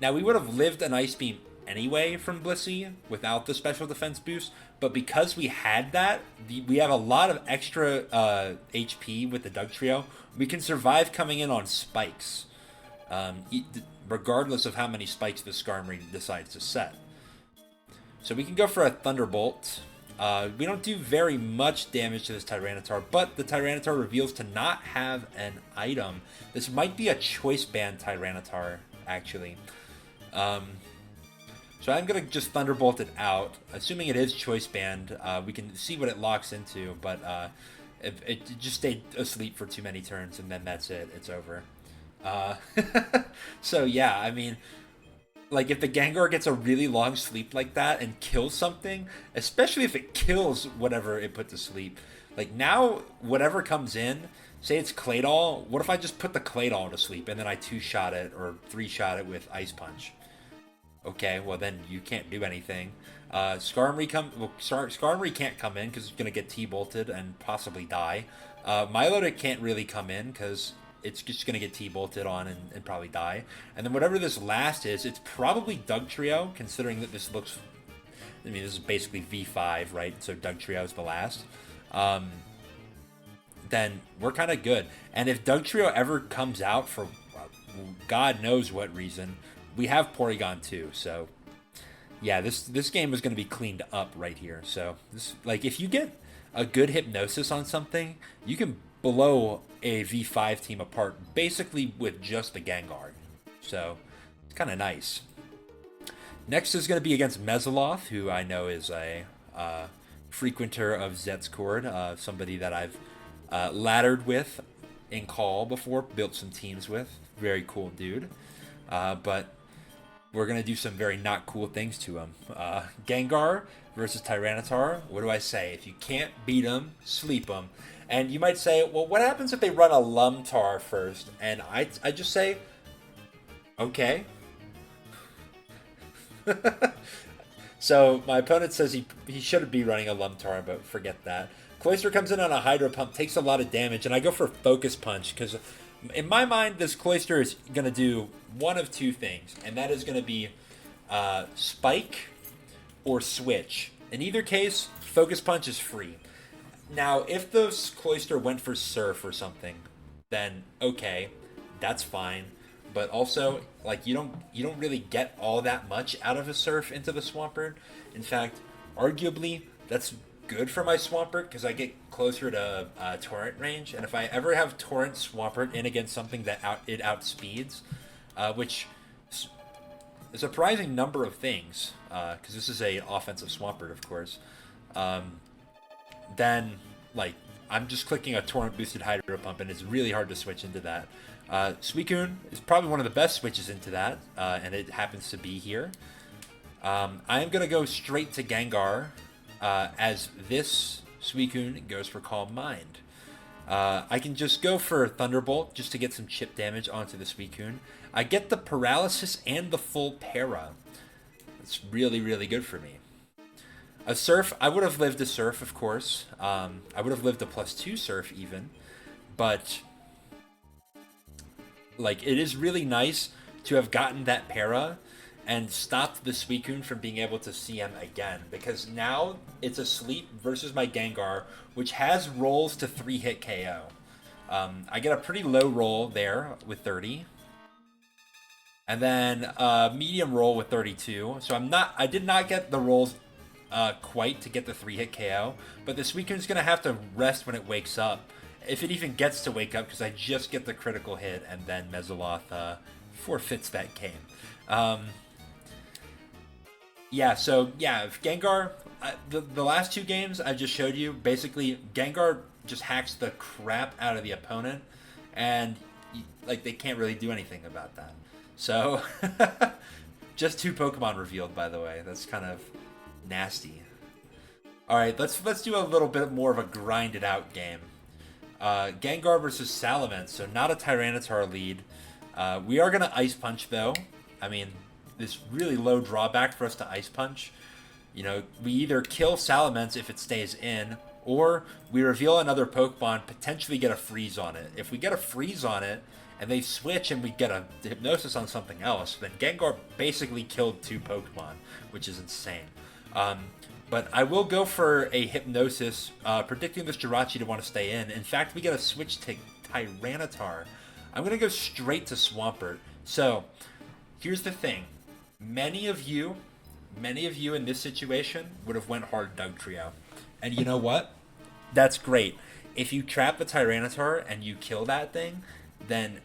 Now, we would have lived an Ice Beam anyway from Blissey without the special defense boost, but because we had that, we have a lot of extra HP with the Dugtrio. We can survive coming in on spikes. Regardless of how many spikes the Skarmory decides to set. So we can go for a Thunderbolt. We don't do very much damage to this Tyranitar, but the Tyranitar reveals to not have an item. This might be a Choice Band Tyranitar, actually. So I'm going to just Thunderbolt it out. Assuming it is Choice Band, we can see what it locks into, but it just stayed asleep for too many turns, and then that's it. It's over. So yeah, I mean, if the Gengar gets a really long sleep like that and kills something, especially if it kills whatever it put to sleep, now whatever comes in, say it's Claydol, what if I just put the Claydol to sleep and then I 2-shot it or 3-shot it with Ice Punch? Okay, well then you can't do anything. Skarmory can't come in because it's going to get T-bolted and possibly die. Milotic can't really come in because it's just going to get T-bolted on and probably die. And then whatever this last is, it's probably Dugtrio, considering that this looks... this is basically V5, right? So Dugtrio is the last. Then we're kind of good. And if Dugtrio ever comes out for God knows what reason, we have Porygon 2. So, Yeah, this game is going to be cleaned up right here. So this, like, if you get a good hypnosis on something, you can blow a V5 team apart basically with just the Gengar. So it's kind of nice. Next is going to be against Mezoloth, who I know is a frequenter of Zetscord, somebody that I've laddered with in call before, built some teams with. Very cool dude. But we're going to do some very not cool things to him. Gengar versus Tyranitar. What do I say? If you can't beat him, sleep him. And you might say, well, what happens if they run a Lumtar first? And I just say, okay. So my opponent says he should be running a Lumtar, but forget that. Cloyster comes in on a Hydro Pump, takes a lot of damage, and I go for Focus Punch, because in my mind, this Cloyster is going to do one of two things, and that is going to be Spike or Switch. In either case, Focus Punch is free. Now, if the Cloyster went for Surf or something, then okay, that's fine. But also, like, you don't really get all that much out of a Surf into the Swampert. In fact, arguably, that's good for my Swampert because I get closer to Torrent range. And if I ever have Torrent Swampert in against something that it outspeeds, which is a surprising number of things, because this is a offensive Swampert, of course, then, like, I'm just clicking a Torrent boosted Hydro Pump, and it's really hard to switch into that. Suicune is probably one of the best switches into that, and it happens to be here. I am going to go straight to Gengar, as this Suicune goes for Calm Mind. I can just go for Thunderbolt just to get some chip damage onto the Suicune. I get the Paralysis and the full Para. It's really, really good for me. A Surf, I would have lived a Surf, of course. I would have lived a +2 Surf even. But, like, it is really nice to have gotten that Para and stopped the Suicune from being able to CM again. Because now it's a sleep versus my Gengar, which has rolls to 3-hit KO. I get a pretty low roll there with 30. And then medium roll with 32. So I did not get the rolls quite to get the 3-hit KO, but the Suicune's going to have to rest when it wakes up, if it even gets to wake up, because I just get the critical hit, and then Mezoloth forfeits that game. If Gengar, the last two games I just showed you, basically Gengar just hacks the crap out of the opponent, and like they can't really do anything about that. So, just 2 Pokemon revealed, by the way. That's kind of nasty. All right, let's do a little bit more of a grinded out game. Gengar versus Salamence, so not a Tyranitar lead. We are gonna Ice Punch though. I mean, this really low drawback for us to Ice Punch. You know, we either kill Salamence if it stays in, or we reveal another Pokemon, potentially get a freeze on it. If we get a freeze on it, and they switch and we get a Hypnosis on something else, then Gengar basically killed 2 Pokemon, which is insane. But I will go for a Hypnosis, predicting this Jirachi to want to stay in. In fact, we get a switch to Tyranitar. I'm going to go straight to Swampert. So, here's the thing. Many of you in this situation would have went hard Dugtrio. And you know what? That's great. If you trap the Tyranitar and you kill that thing, then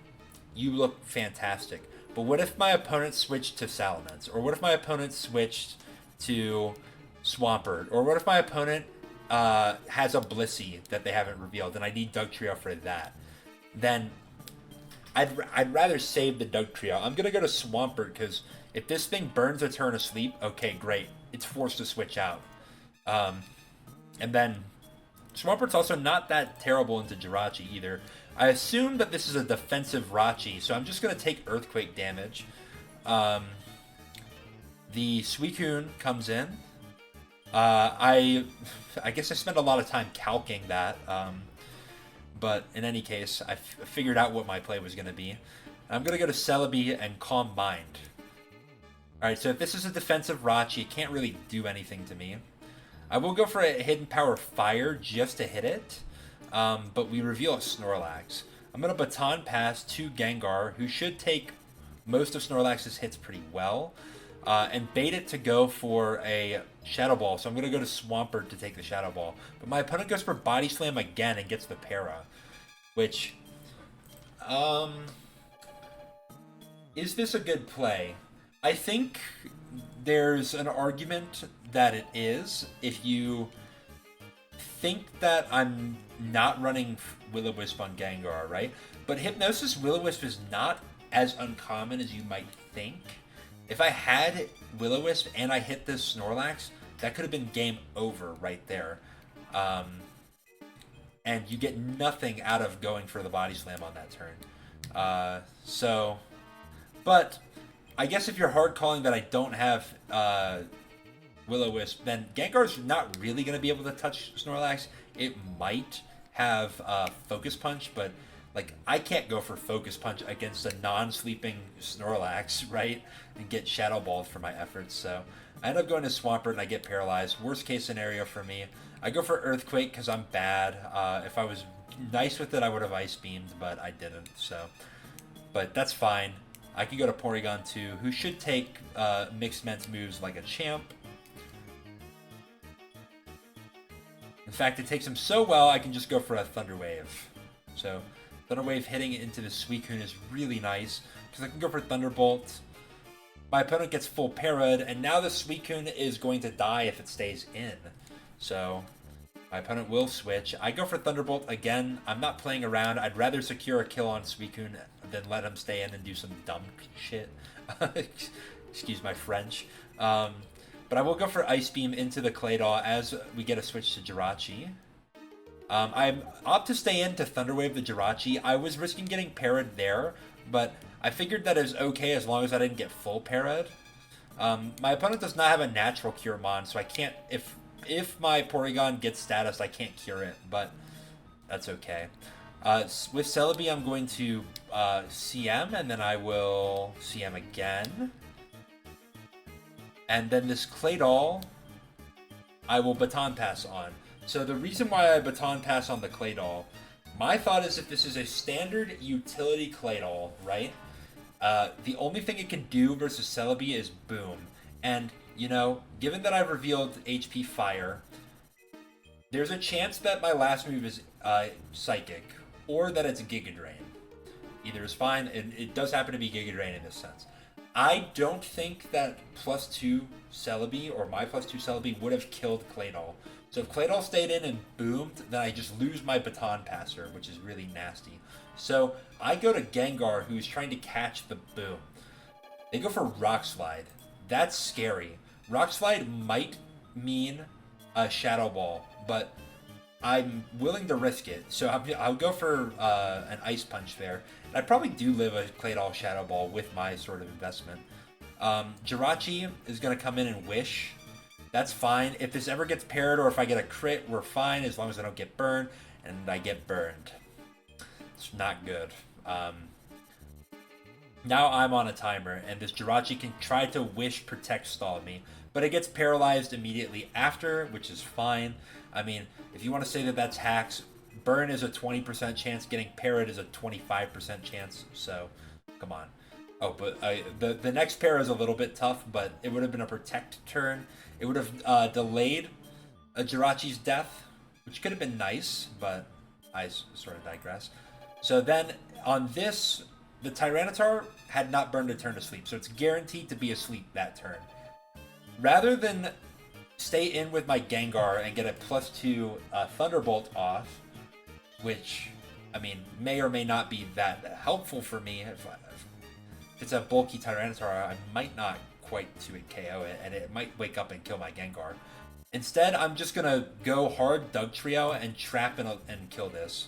you look fantastic. But what if my opponent switched to Salamence? Or what if my opponent switched to Swampert? Or what if my opponent has a Blissey that they haven't revealed and I need Dugtrio for that? Then I'd rather save the Dugtrio. I'm going to go to Swampert because if this thing burns a turn asleep, okay, great. It's forced to switch out. And then Swampert's also not that terrible into Jirachi either. I assume that this is a defensive Rachi, so I'm just going to take Earthquake damage. The Suicune comes in. I guess I spent a lot of time calcing that, but in any case, I figured out what my play was going to be. I'm going to go to Celebi and Calm Mind. Alright, so if this is a defensive Rachi, it can't really do anything to me. I will go for a Hidden Power Fire just to hit it. But we reveal a Snorlax. I'm going to Baton Pass to Gengar, who should take most of Snorlax's hits pretty well. and bait it to go for a Shadow Ball. So I'm going to go to Swampert to take the Shadow Ball. But my opponent goes for Body Slam again and gets the Para. Which, is this a good play? I think there's an argument that it is. If you think that I'm not running Will-O-Wisp on Gengar, right? But Hypnosis Will-O-Wisp is not as uncommon as you might think. If I had Will-O-Wisp and I hit this Snorlax, that could have been game over right there. And you get nothing out of going for the Body Slam on that turn. But I guess if you're hard calling that I don't have Will-O-Wisp, then Gengar's not really going to be able to touch Snorlax. It might have Focus Punch, but like I can't go for Focus Punch against a non-sleeping Snorlax, right? And get Shadow Balled for my efforts. So I end up going to Swampert and I get paralyzed. Worst case scenario for me. I go for Earthquake because I'm bad. If I was nice with it, I would have Ice Beamed, but I didn't. So, but that's fine. I can go to Porygon 2, who should take Mixed Ment's moves like a champ. In fact, it takes him so well, I can just go for a Thunder Wave. So, Thunder Wave hitting into the Suicune is really nice, because I can go for Thunderbolt. My opponent gets full parried, and now the Suicune is going to die if it stays in. So, my opponent will switch. I go for Thunderbolt again. I'm not playing around. I'd rather secure a kill on Suicune than let him stay in and do some dumb shit. Excuse my French. But I will go for Ice Beam into the Claydol as we get a switch to Jirachi. I opt to stay in to Thunder Wave the Jirachi. I was risking getting parried there, but I figured that it was okay as long as I didn't get full parried. My opponent does not have a natural Cure Mon, so I can't... If my Porygon gets status, I can't cure it, but that's okay. With Celebi, I'm going to CM, and then I will CM again. And then this Claydol, I will Baton Pass on. So the reason why I Baton Pass on the Claydol, my thought is if this is a standard utility Claydol, right? The only thing it can do versus Celebi is Boom. And, you know, given that I've revealed HP Fire, there's a chance that my last move is Psychic, or that it's Giga Drain. Either is fine, and it does happen to be Giga Drain in this sense. I don't think that +2 Celebi, or my +2 Celebi, would have killed Claydol. So if Claydol stayed in and boomed, then I just lose my Baton Passer, which is really nasty. So I go to Gengar, who's trying to catch the boom. They go for Rock Slide. That's scary. Rock Slide might mean a Shadow Ball, but I'm willing to risk it. So I'll go for an Ice Punch there. And I probably do live a Claydol Shadow Ball with my sort of investment. Jirachi is going to come in and Wish. That's fine. If this ever gets paired or if I get a crit, we're fine as long as I don't get burned. And I get burned. It's not good. Now I'm on a timer, and this Jirachi can try to Wish Protect Stall me. But it gets paralyzed immediately after, which is fine. I mean, if you want to say that that's hacks, burn is a 20% chance, getting parried is a 25% chance, so come on. Oh, but the next pair is a little bit tough, but it would have been a protect turn. It would have delayed a Jirachi's death, which could have been nice, but I sort of digress. So then on this, the Tyranitar had not burned a turn to sleep, so it's guaranteed to be asleep that turn. Rather than stay in with my Gengar and get a +2 Thunderbolt off, which, I mean, may or may not be that helpful for me. If it's a bulky Tyranitar, I might not quite 2-hit KO it, and it might wake up and kill my Gengar. Instead, I'm just going to go hard Doug Trio and trap and kill this.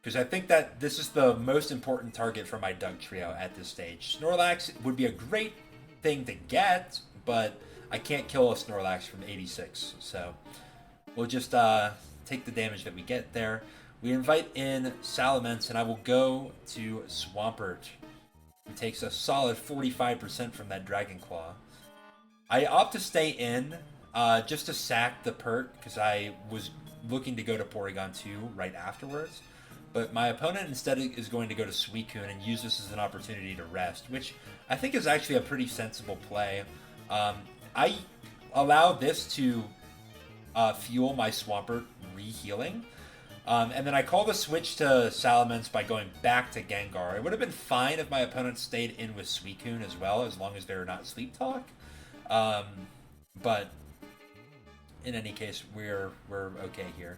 Because I think that this is the most important target for my Doug Trio at this stage. Snorlax would be a great thing to get, but I can't kill a Snorlax from 86. So we'll just take the damage that we get there. We invite in Salamence, and I will go to Swampert, who takes a solid 45% from that Dragon Claw. I opt to stay in just to sack the Pert, because I was looking to go to Porygon 2 right afterwards. But my opponent instead is going to go to Suicune and use this as an opportunity to rest, which I think is actually a pretty sensible play. I allow this to fuel my Swampert re-healing. And then I call the switch to Salamence by going back to Gengar. It would have been fine if my opponent stayed in with Suicune as well, as long as they're not Sleep Talk. But in any case, we're okay here.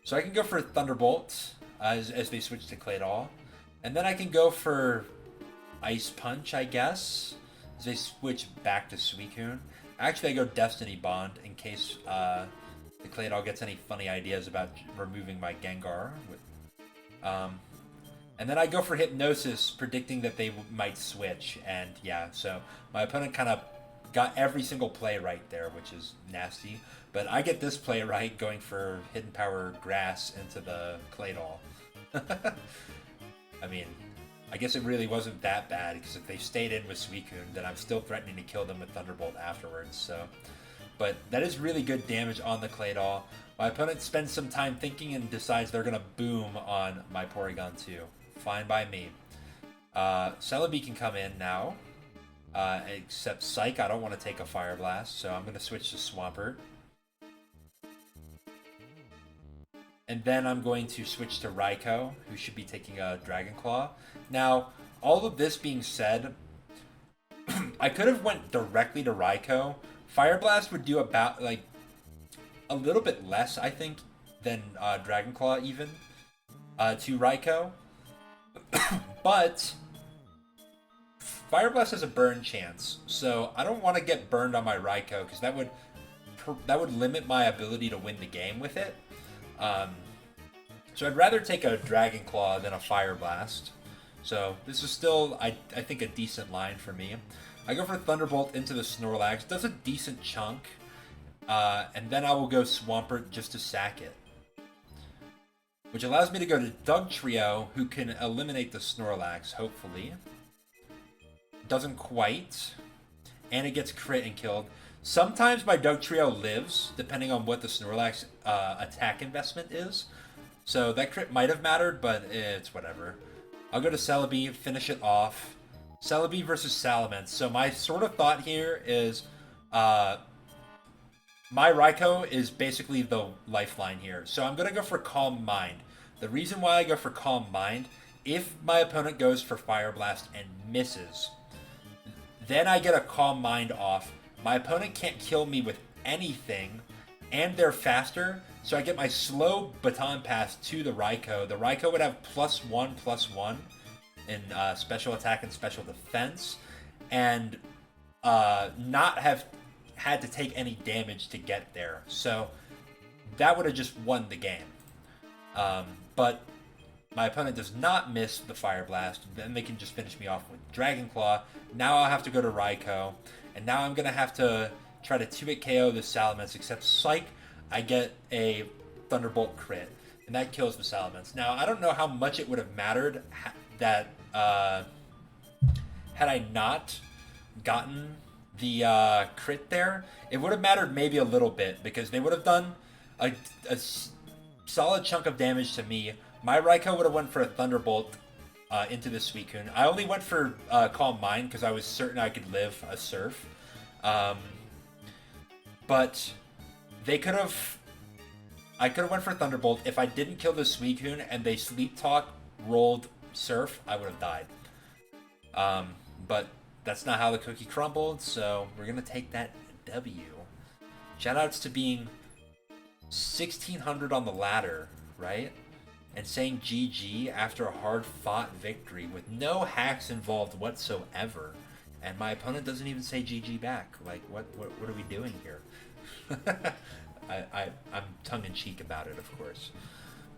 So I can go for Thunderbolt as they switch to Claydol. And then I can go for Ice Punch, I guess, as they switch back to Suicune. Actually, I go Destiny Bond in case the Claydol gets any funny ideas about removing my Gengar. And then I go for Hypnosis, predicting that they might switch. And yeah, so my opponent kind of got every single play right there, which is nasty. But I get this play right, going for Hidden Power Grass into the Claydol. I mean, I guess it really wasn't that bad, because if they stayed in with Suicune, then I'm still threatening to kill them with Thunderbolt afterwards. So, but that is really good damage on the Claydol. My opponent spends some time thinking and decides they're going to boom on my Porygon 2. Fine by me. Celebi can come in now. Except Psych, I don't want to take a Fire Blast, so I'm going to switch to Swampert. And then I'm going to switch to Raikou, who should be taking a Dragon Claw. Now, all of this being said, I could have went directly to Raikou. Fire Blast would do about, like, a little bit less, I think, than Dragon Claw even, to Raikou. But Fire Blast has a burn chance, so I don't want to get burned on my Raikou, because that would limit my ability to win the game with it. So I'd rather take a Dragon Claw than a Fire Blast. So this is still, I think, a decent line for me. I go for Thunderbolt into the Snorlax. Does a decent chunk. And then I will go Swampert just to sack it. Which allows me to go to Dugtrio, who can eliminate the Snorlax, hopefully. Doesn't quite. And it gets crit and killed. Sometimes my Dugtrio lives, depending on what the Snorlax attack investment is. So that crit might have mattered, but it's whatever. I'll go to Celebi, finish it off. Celebi versus Salamence. So my sort of thought here is my Raikou is basically the lifeline here. So I'm going to go for Calm Mind. The reason why I go for Calm Mind, if my opponent goes for Fire Blast and misses, then I get a Calm Mind off. My opponent can't kill me with anything, and they're faster, so I get my slow Baton Pass to the Raikou. The Raikou would have +1/+1 in special attack and special defense, and not have had to take any damage to get there. So that would have just won the game. But my opponent does not miss the Fire Blast, then they can just finish me off with Dragon Claw. Now I'll have to go to Raikou, and now I'm going to have to try to 2-hit KO the Salamence, except Psych, I get a Thunderbolt crit, and that kills the Salamence. Now, I don't know how much it would have mattered that had I not gotten the crit there. It would have mattered maybe a little bit, because they would have done a solid chunk of damage to me. My Raikou would have went for a Thunderbolt into the Suicune. I only went for Calm Mind because I was certain I could live a Surf. But they could have... I could have went for Thunderbolt. If I didn't kill the Suicune and they Sleep Talk rolled Surf, I would have died. But that's not how the cookie crumbled, so we're going to take that W. Shoutouts to being 1,600 on the ladder, right? And saying GG after a hard-fought victory with no hacks involved whatsoever. And my opponent doesn't even say GG back. Like, what are we doing here? I'm tongue-in-cheek about it, of course.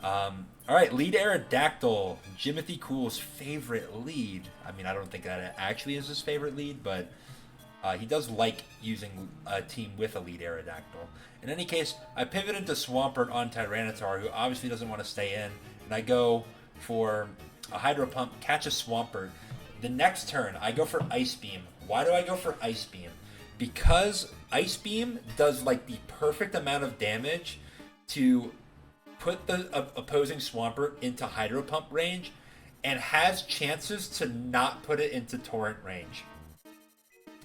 Alright, Lead Aerodactyl, Jimothy Cool's favorite lead. I mean, I don't think that actually is his favorite lead, but he does like using a team with a Lead Aerodactyl. In any case, I pivot into Swampert on Tyranitar, who obviously doesn't want to stay in, and I go for a Hydro Pump, catch a Swampert. The next turn, I go for Ice Beam. Why do I go for Ice Beam? Because Ice Beam does like the perfect amount of damage to put the opposing Swampert into Hydro Pump range and has chances to not put it into Torrent range.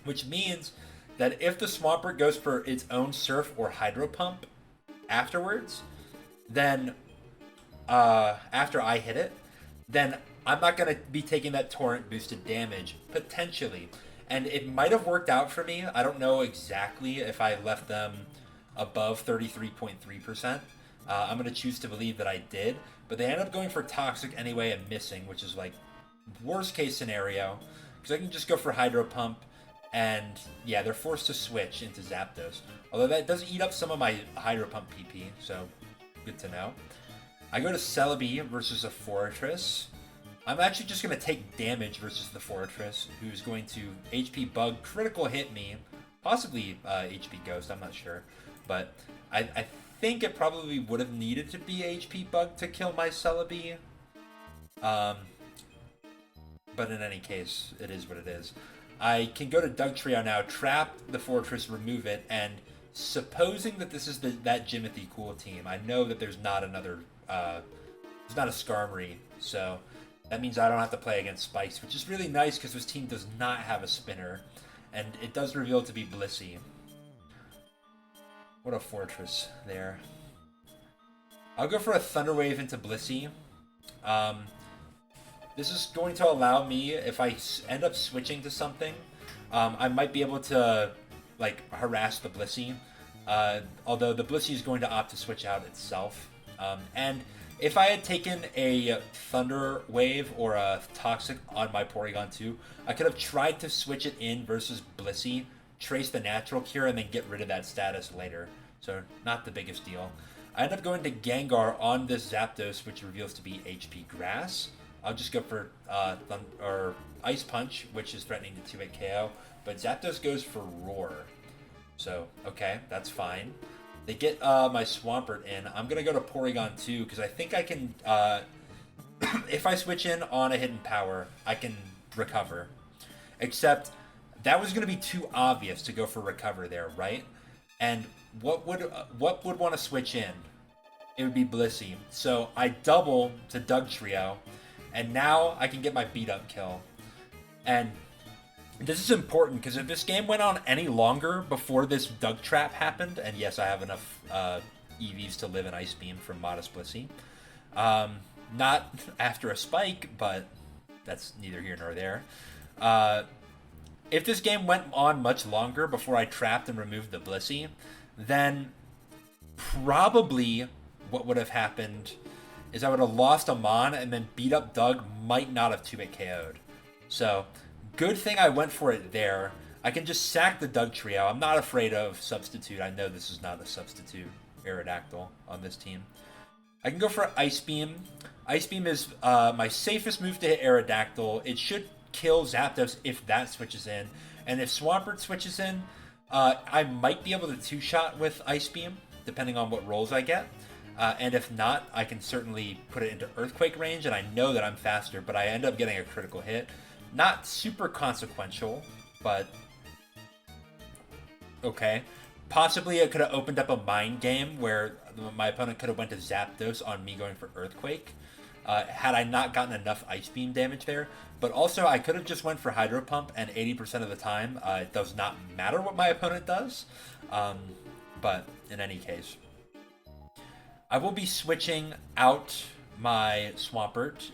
Which means that if the Swampert goes for its own Surf or Hydro Pump afterwards, then after I hit it, then I'm not going to be taking that Torrent boosted damage, potentially. And it might have worked out for me. I don't know exactly if I left them above 33.3%. I'm going to choose to believe that I did. But they ended up going for Toxic anyway and missing, which is like worst case scenario. Because I can just go for Hydro Pump. And yeah, they're forced to switch into Zapdos. Although that does eat up some of my Hydro Pump PP. So good to know. I go to Celebi versus a Fortress. I'm actually just going to take damage versus the Fortress, who's going to HP Bug, critical hit me, possibly HP Ghost, I'm not sure. But I think it probably would have needed to be HP Bug to kill my Celebi. But in any case, it is what it is. I can go to Dugtrio now, trap the Fortress, remove it, and supposing that this is that Jimothy Cool team, I know that there's not another, there's not a Skarmory, so that means I don't have to play against Spikes, which is really nice because this team does not have a spinner, and it does reveal to be Blissey. What a Fortress there. I'll go for a Thunder Wave into Blissey. This is going to allow me, if I end up switching to something, I might be able to like harass the Blissey. Although the Blissey is going to opt to switch out itself. And if I had taken a Thunder Wave or a Toxic on my Porygon 2, I could have tried to switch it in versus Blissey, trace the Natural Cure, and then get rid of that status later. So, not the biggest deal. I end up going to Gengar on this Zapdos, which reveals to be HP Grass. I'll just go for Ice Punch, which is threatening to 2-hit KO. But Zapdos goes for Roar. So, okay, that's fine. They get my Swampert in. I'm going to go to Porygon 2 because I think I can... if I switch in on a Hidden Power, I can recover. Except that was going to be too obvious to go for Recover there, right? And what would want to switch in? It would be Blissey. So I double to Dugtrio, and now I can get my beat-up kill. And this is important, because if this game went on any longer before this Dug Trap happened, and yes, I have enough EVs to live in Ice Beam from Modest Blissey. Not after a Spike, but that's neither here nor there. If this game went on much longer before I trapped and removed the Blissey, then probably what would have happened is I would have lost a Mon, and then beat up Doug might not have 2-hit KO'd. So, good thing I went for it there. I can just sack the Dugtrio. I'm not afraid of Substitute. I know this is not a Substitute Aerodactyl on this team. I can go for Ice Beam. Ice Beam is my safest move to hit Aerodactyl. It should kill Zapdos if that switches in. And if Swampert switches in, I might be able to two-shot with Ice Beam, depending on what rolls I get. And if not, I can certainly put it into Earthquake range, and I know that I'm faster, but I end up getting a critical hit. Not super consequential, but okay. Possibly it could have opened up a mind game where my opponent could have went to Zapdos on me going for Earthquake, had I not gotten enough Ice Beam damage there. But also, I could have just went for Hydro Pump, and 80% of the time, it does not matter what my opponent does. But in any case, I will be switching out my Swampert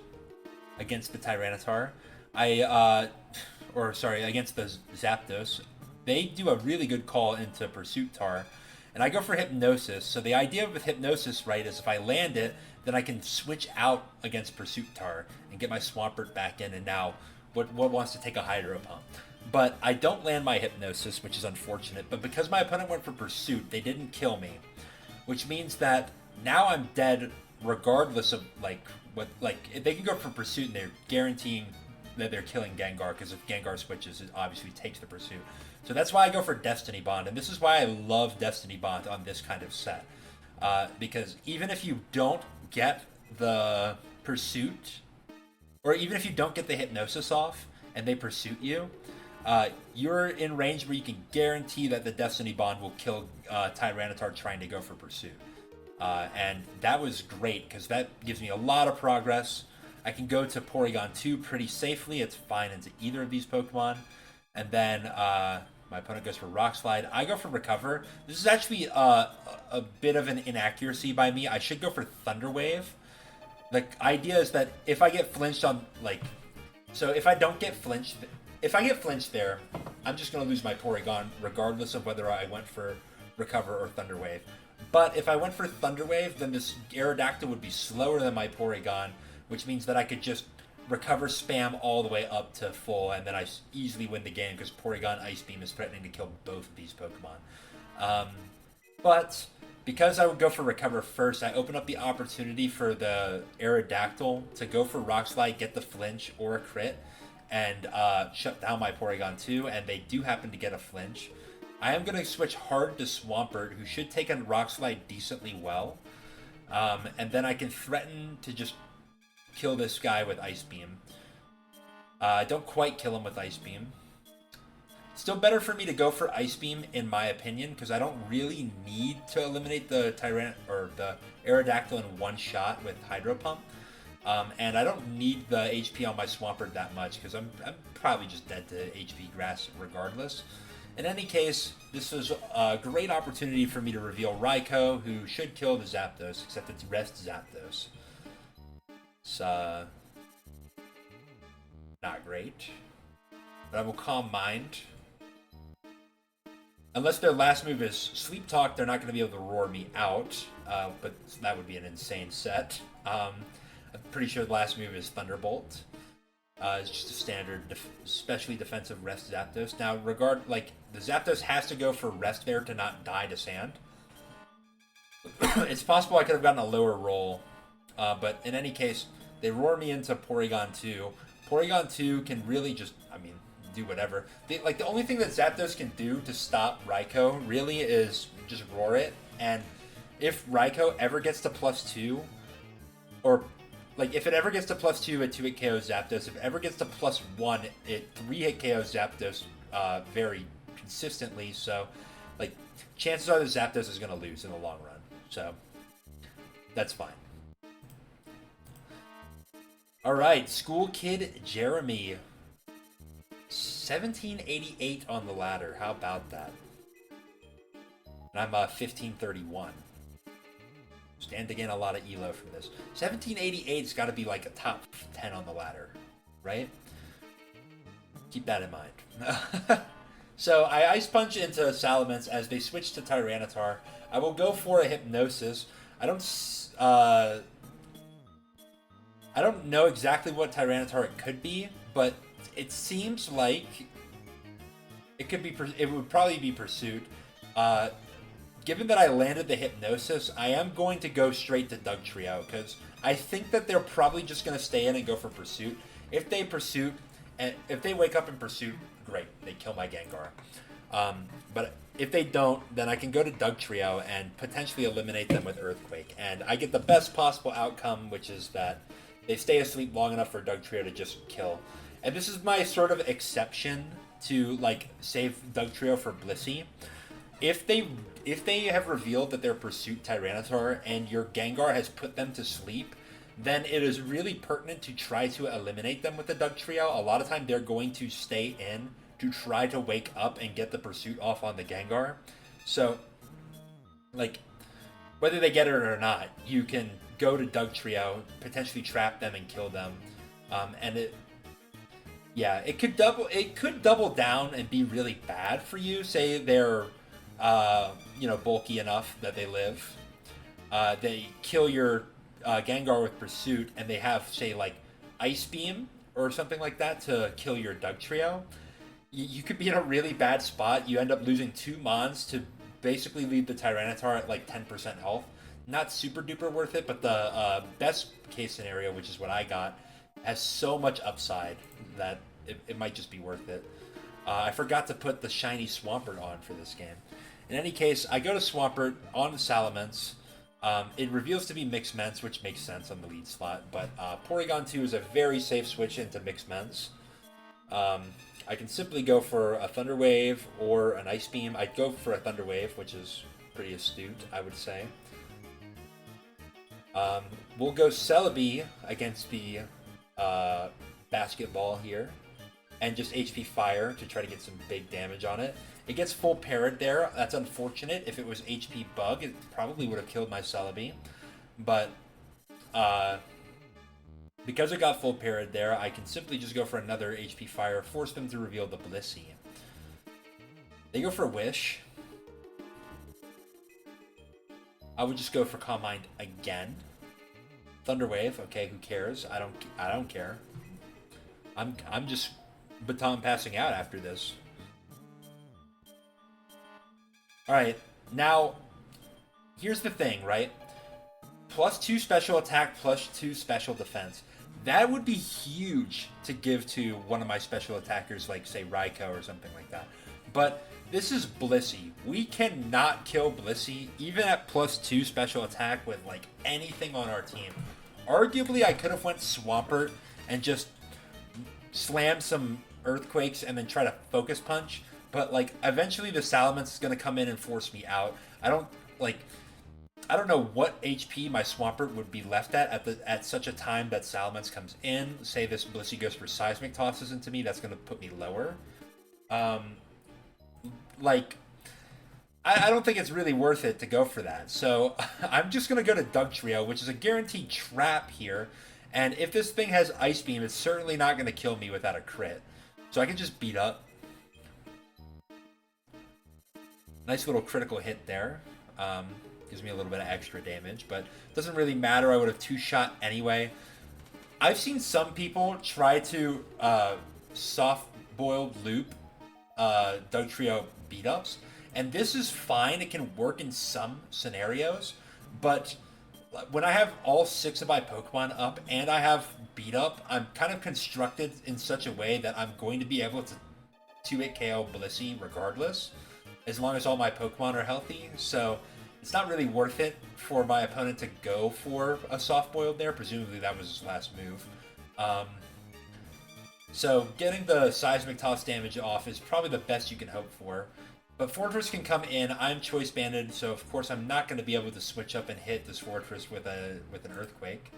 against the Tyranitar. Against the Zapdos. They do a really good call into Pursuit Tar, and I go for Hypnosis. So the idea with Hypnosis, right, is if I land it, then I can switch out against Pursuit Tar and get my Swampert back in, and now what wants to take a Hydro Pump. But I don't land my Hypnosis, which is unfortunate, but because my opponent went for Pursuit, they didn't kill me, which means that now I'm dead regardless of, if they can go for Pursuit and they're guaranteeing that they're killing Gengar, because if Gengar switches, it obviously takes the Pursuit. So that's why I go for Destiny Bond, and this is why I love Destiny Bond on this kind of set. Because even if you don't get the Pursuit, or even if you don't get the Hypnosis off, and they Pursuit you, you're in range where you can guarantee that the Destiny Bond will kill Tyranitar trying to go for Pursuit. And that was great because that gives me a lot of progress. I can go to Porygon 2 pretty safely. It's fine into either of these Pokemon. And then my opponent goes for Rock Slide. I go for Recover. This is actually a bit of an inaccuracy by me. I should go for Thunder Wave. The idea is that if I get flinched on, like... So if I don't get flinched... If I get flinched there, I'm just going to lose my Porygon regardless of whether I went for Recover or Thunder Wave. But if I went for Thunder Wave, then this Aerodactyl would be slower than my Porygon, which means that I could just Recover spam all the way up to full, and then I easily win the game because Porygon Ice Beam is threatening to kill both of these Pokemon. But because I would go for Recover first, I open up the opportunity for the Aerodactyl to go for Rock Slide, get the flinch or a crit, and shut down my Porygon 2, and they do happen to get a flinch. I am going to switch hard to Swampert, who should take a Rock Slide decently well. And then I can threaten to just kill this guy with Ice Beam. Don't quite kill him with Ice Beam. Still better for me to go for Ice Beam, in my opinion, because I don't really need to eliminate the the Aerodactyl in one shot with Hydro Pump. And I don't need the HP on my Swampert that much, because I'm probably just dead to HP Grass regardless. In any case, this was a great opportunity for me to reveal Raikou, who should kill the Zapdos, except it's Rest Zapdos. It's not great. But I will Calm Mind. Unless their last move is Sleep Talk, they're not going to be able to roar me out. But that would be an insane set. I'm pretty sure the last move is Thunderbolt. It's just a standard, especially defensive Rest Zapdos. Now, the Zapdos has to go for Rest there to not die to Sand. It's possible I could have gotten a lower roll. But in any case, they roar me into Porygon 2. Porygon 2 can really just, do whatever. The only thing that Zapdos can do to stop Raikou really is just roar it. And if Raikou ever gets to +2, or if it ever gets to +2, it 2-hit KOs Zapdos. If it ever gets to +1, it 3-hit KOs Zapdos very consistently. So, chances are the Zapdos is going to lose in the long run. So, that's fine. Alright, School Kid Jeremy. 1788 on the ladder. How about that? And I'm 1531. Stand to gain a lot of elo from this. 1788's got to be a top 10 on the ladder, right? Keep that in mind. So I Ice Punch into Salamence as they switch to Tyranitar. I will go for a Hypnosis. I don't know exactly what Tyranitar it could be, but it seems like it would probably be Pursuit. Given that I landed the Hypnosis, I am going to go straight to Dugtrio, because I think that they're probably just going to stay in and go for Pursuit. If they Pursuit, and if they wake up in Pursuit, great, they kill my Gengar. But if they don't, then I can go to Dugtrio and potentially eliminate them with Earthquake. And I get the best possible outcome, which is that they stay asleep long enough for Dugtrio to just kill. And this is my sort of exception to, save Dugtrio for Blissey. If they have revealed that they're Pursuit Tyranitar and your Gengar has put them to sleep, then it is really pertinent to try to eliminate them with the Dugtrio. A lot of time they're going to stay in to try to wake up and get the Pursuit off on the Gengar. So, whether they get it or not, you can go to Dugtrio, potentially trap them and kill them. It could double down and be really bad for you. Say they're bulky enough that they live. They kill your Gengar with Pursuit, and they have, say, Ice Beam or something like that to kill your Dugtrio. You could be in a really bad spot. You end up losing 2 Mons to basically leave the Tyranitar at 10% health. Not super duper worth it, but the best case scenario, which is what I got, has so much upside that it might just be worth it. I forgot to put the shiny Swampert on for this game. In any case, I go to Swampert on the Salamence. It reveals to be Mixed Ments, which makes sense on the lead slot, but Porygon 2 is a very safe switch into Mixed Ments. I can simply go for a Thunder Wave or an Ice Beam. I'd go for a Thunder Wave, which is pretty astute, I would say. Um, we'll go Celebi against the basketball here, and just HP Fire to try to get some big damage on it. It gets full parried there. That's unfortunate. If it was HP Bug, it probably would have killed my Celebi. But because it got full parried there, I can simply just go for another HP Fire, force them to reveal the Blissey. They go for Wish. I would just go for Calm Mind again. Thunder Wave. Okay, who cares? I don't care. I'm just baton passing out after this. All right, now here's the thing, right? +2 special attack, +2 special defense. That would be huge to give to one of my special attackers, like say Raikou or something like that. But this is Blissey. We cannot kill Blissey even at +2 special attack with like anything on our team. Arguably, I could have went Swampert and just slam some Earthquakes and then try to Focus Punch. But like eventually the Salamence is gonna come in and force me out. I don't know what HP my Swampert would be left at such a time that Salamence comes in. Say this Blissey goes for Seismic Tosses into me, that's gonna put me lower. I don't think it's really worth it to go for that. So I'm just gonna go to Dugtrio, which is a guaranteed trap here. And if this thing has Ice Beam, it's certainly not gonna kill me without a crit. So I can just beat up. Nice little critical hit there. Gives me a little bit of extra damage, but doesn't really matter. I would have two-shot anyway. I've seen some people try to soft-boiled loop Dugtrio beat-ups, and this is fine. It can work in some scenarios, but when I have all 6 of my Pokemon up and I have beat-up, I'm kind of constructed in such a way that I'm going to be able to 2-hit KO Blissey regardless, as long as all my Pokemon are healthy. So it's not really worth it for my opponent to go for a soft-boiled there. Presumably that was his last move. So getting the Seismic Toss damage off is probably the best you can hope for. But Fortress can come in. I'm Choice Banded, so of course I'm not going to be able to switch up and hit this Fortress with an Earthquake.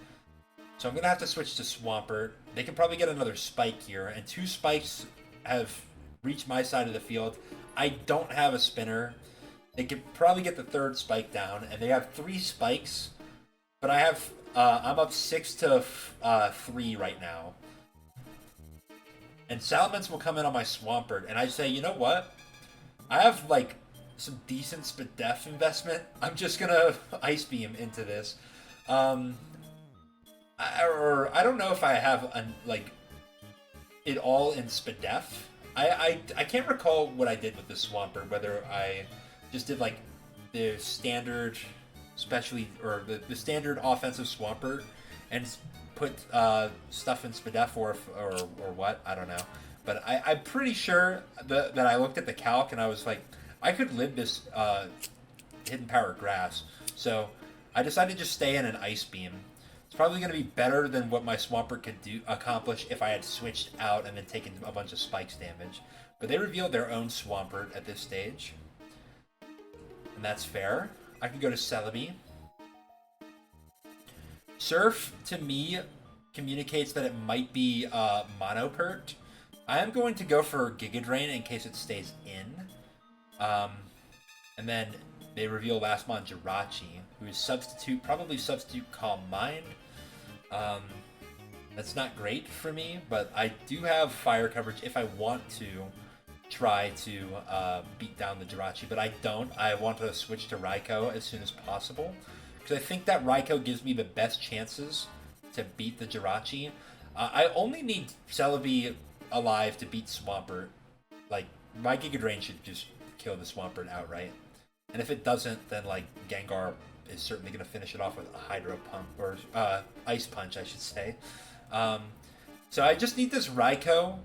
So I'm going to have to switch to Swampert. They can probably get another Spike here, and 2 Spikes have reached my side of the field. I don't have a Spinner. They could probably get the 3rd Spike down, and they have 3 Spikes, but I have I'm up 6 to 3 right now. And Salamence will come in on my Swampert, and I say, you know what? I have like some decent Spadef investment. I'm just gonna Ice Beam into this. I don't know if I have it all in Spadef. I can't recall what I did with the Swampert, whether I just did like the standard the standard offensive Swampert and put stuff in Spadef or what, I don't know. But I'm pretty sure that I looked at the calc and I was like, I could live this Hidden Power Grass. So I decided to just stay in an Ice Beam. It's probably going to be better than what my Swampert could accomplish if I had switched out and then taken a bunch of Spikes damage. But they revealed their own Swampert at this stage. And that's fair. I can go to Celebi. Surf, to me, communicates that it might be Monopert. I am going to go for Giga Drain in case it stays in. And then they reveal Lastmon Jirachi, who is probably substitute Calm Mind. That's not great for me, but I do have fire coverage if I want to try to beat down the Jirachi, but I don't. I want to switch to Raikou as soon as possible, because I think that Raikou gives me the best chances to beat the Jirachi. I only need Celebi alive to beat Swampert. Like, my Giga Drain should just kill the Swampert outright. And if it doesn't, then like Gengar is certainly going to finish it off with a Hydro Pump, or Ice Punch, I should say. So I just need this Raikou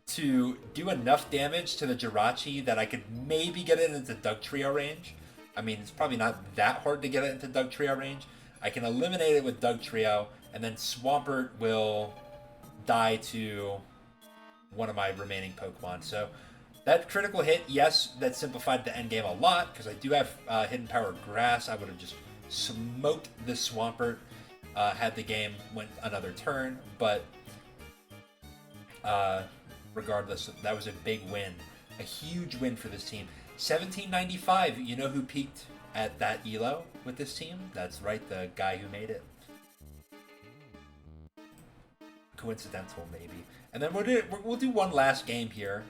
to do enough damage to the Jirachi that I could maybe get it into Dugtrio range. I mean, it's probably not that hard to get it into Dugtrio range. I can eliminate it with Dugtrio, and then Swampert will die to one of my remaining Pokemon. So that critical hit, yes, that simplified the endgame a lot, because I do have Hidden Power Grass. I would have just smoked this Swampert. had the game went another turn, but regardless, that was a big win. A huge win for this team. 1795, you know who peaked at that elo with this team? That's right, the guy who made it. Coincidental, maybe. And then we'll do one last game here,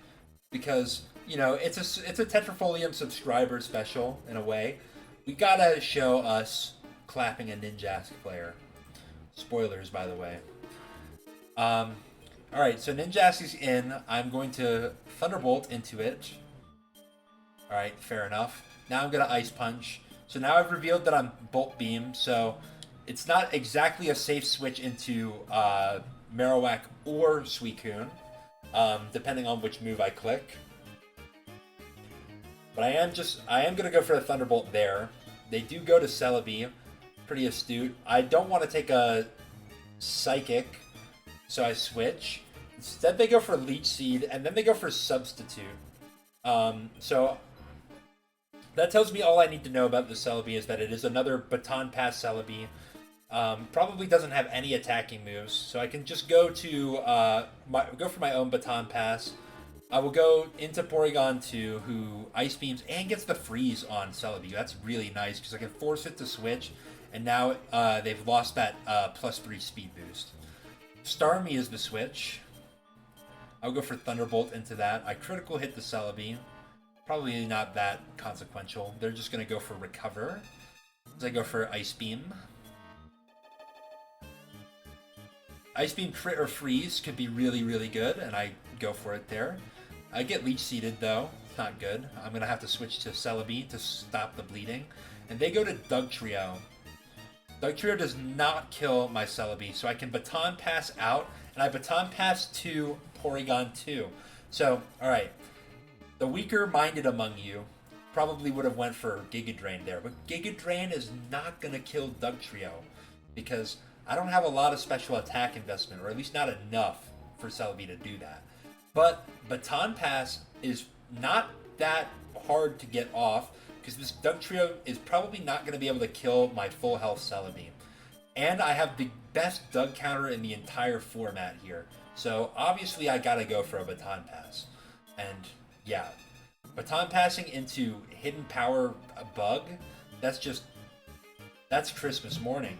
because, you know, it's a Tetrafolium subscriber special, in a way. We gotta show us clapping a Ninjask player. Spoilers, by the way. Alright, so Ninjask is in. I'm going to Thunderbolt into it. Alright, fair enough. Now I'm going to Ice Punch. So now I've revealed that I'm Bolt Beam, so it's not exactly a safe switch into Marowak or Suicune, depending on which move I click. But I am going to go for a Thunderbolt there. They do go to Celebi. Pretty astute. I don't want to take a Psychic, so I switch. Instead, they go for Leech Seed, and then they go for Substitute. So that tells me all I need to know about the Celebi is that it is another Baton Pass Celebi. Probably doesn't have any attacking moves, so I can just go to go for my own Baton Pass. I will go into Porygon 2, who Ice Beams and gets the freeze on Celebi. That's really nice because I can force it to switch, and now they've lost that +3 speed boost. Starmie is the switch. I'll go for Thunderbolt into that. I critical hit the Celebi. Probably not that consequential. They're just going to go for Recover. As I go for Ice Beam. Ice Beam crit or freeze could be really, really good, and I go for it there. I get Leech Seeded, though. It's not good. I'm going to have to switch to Celebi to stop the bleeding. And they go to Dugtrio. Dugtrio does not kill my Celebi, so I can Baton Pass out, and I Baton Pass to Porygon 2. So, alright. The weaker-minded among you probably would have went for Giga Drain there, but Giga Drain is not going to kill Dugtrio, because I don't have a lot of special attack investment, or at least not enough for Celebi to do that. But Baton Pass is not that hard to get off, because this Dugtrio is probably not going to be able to kill my full health Celebi. And I have the best Dug counter in the entire format here. So obviously I gotta go for a Baton Pass. And yeah, Baton Passing into Hidden Power Bug, that's Christmas morning.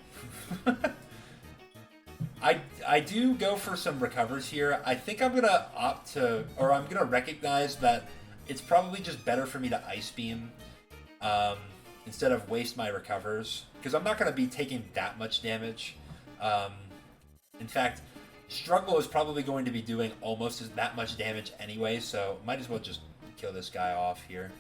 I do go for some recovers here. I think I'm gonna I'm gonna recognize that it's probably just better for me to Ice Beam instead of waste my recovers, because I'm not gonna be taking that much damage. In fact, Struggle is probably going to be doing almost that much damage anyway, so might as well just kill this guy off here.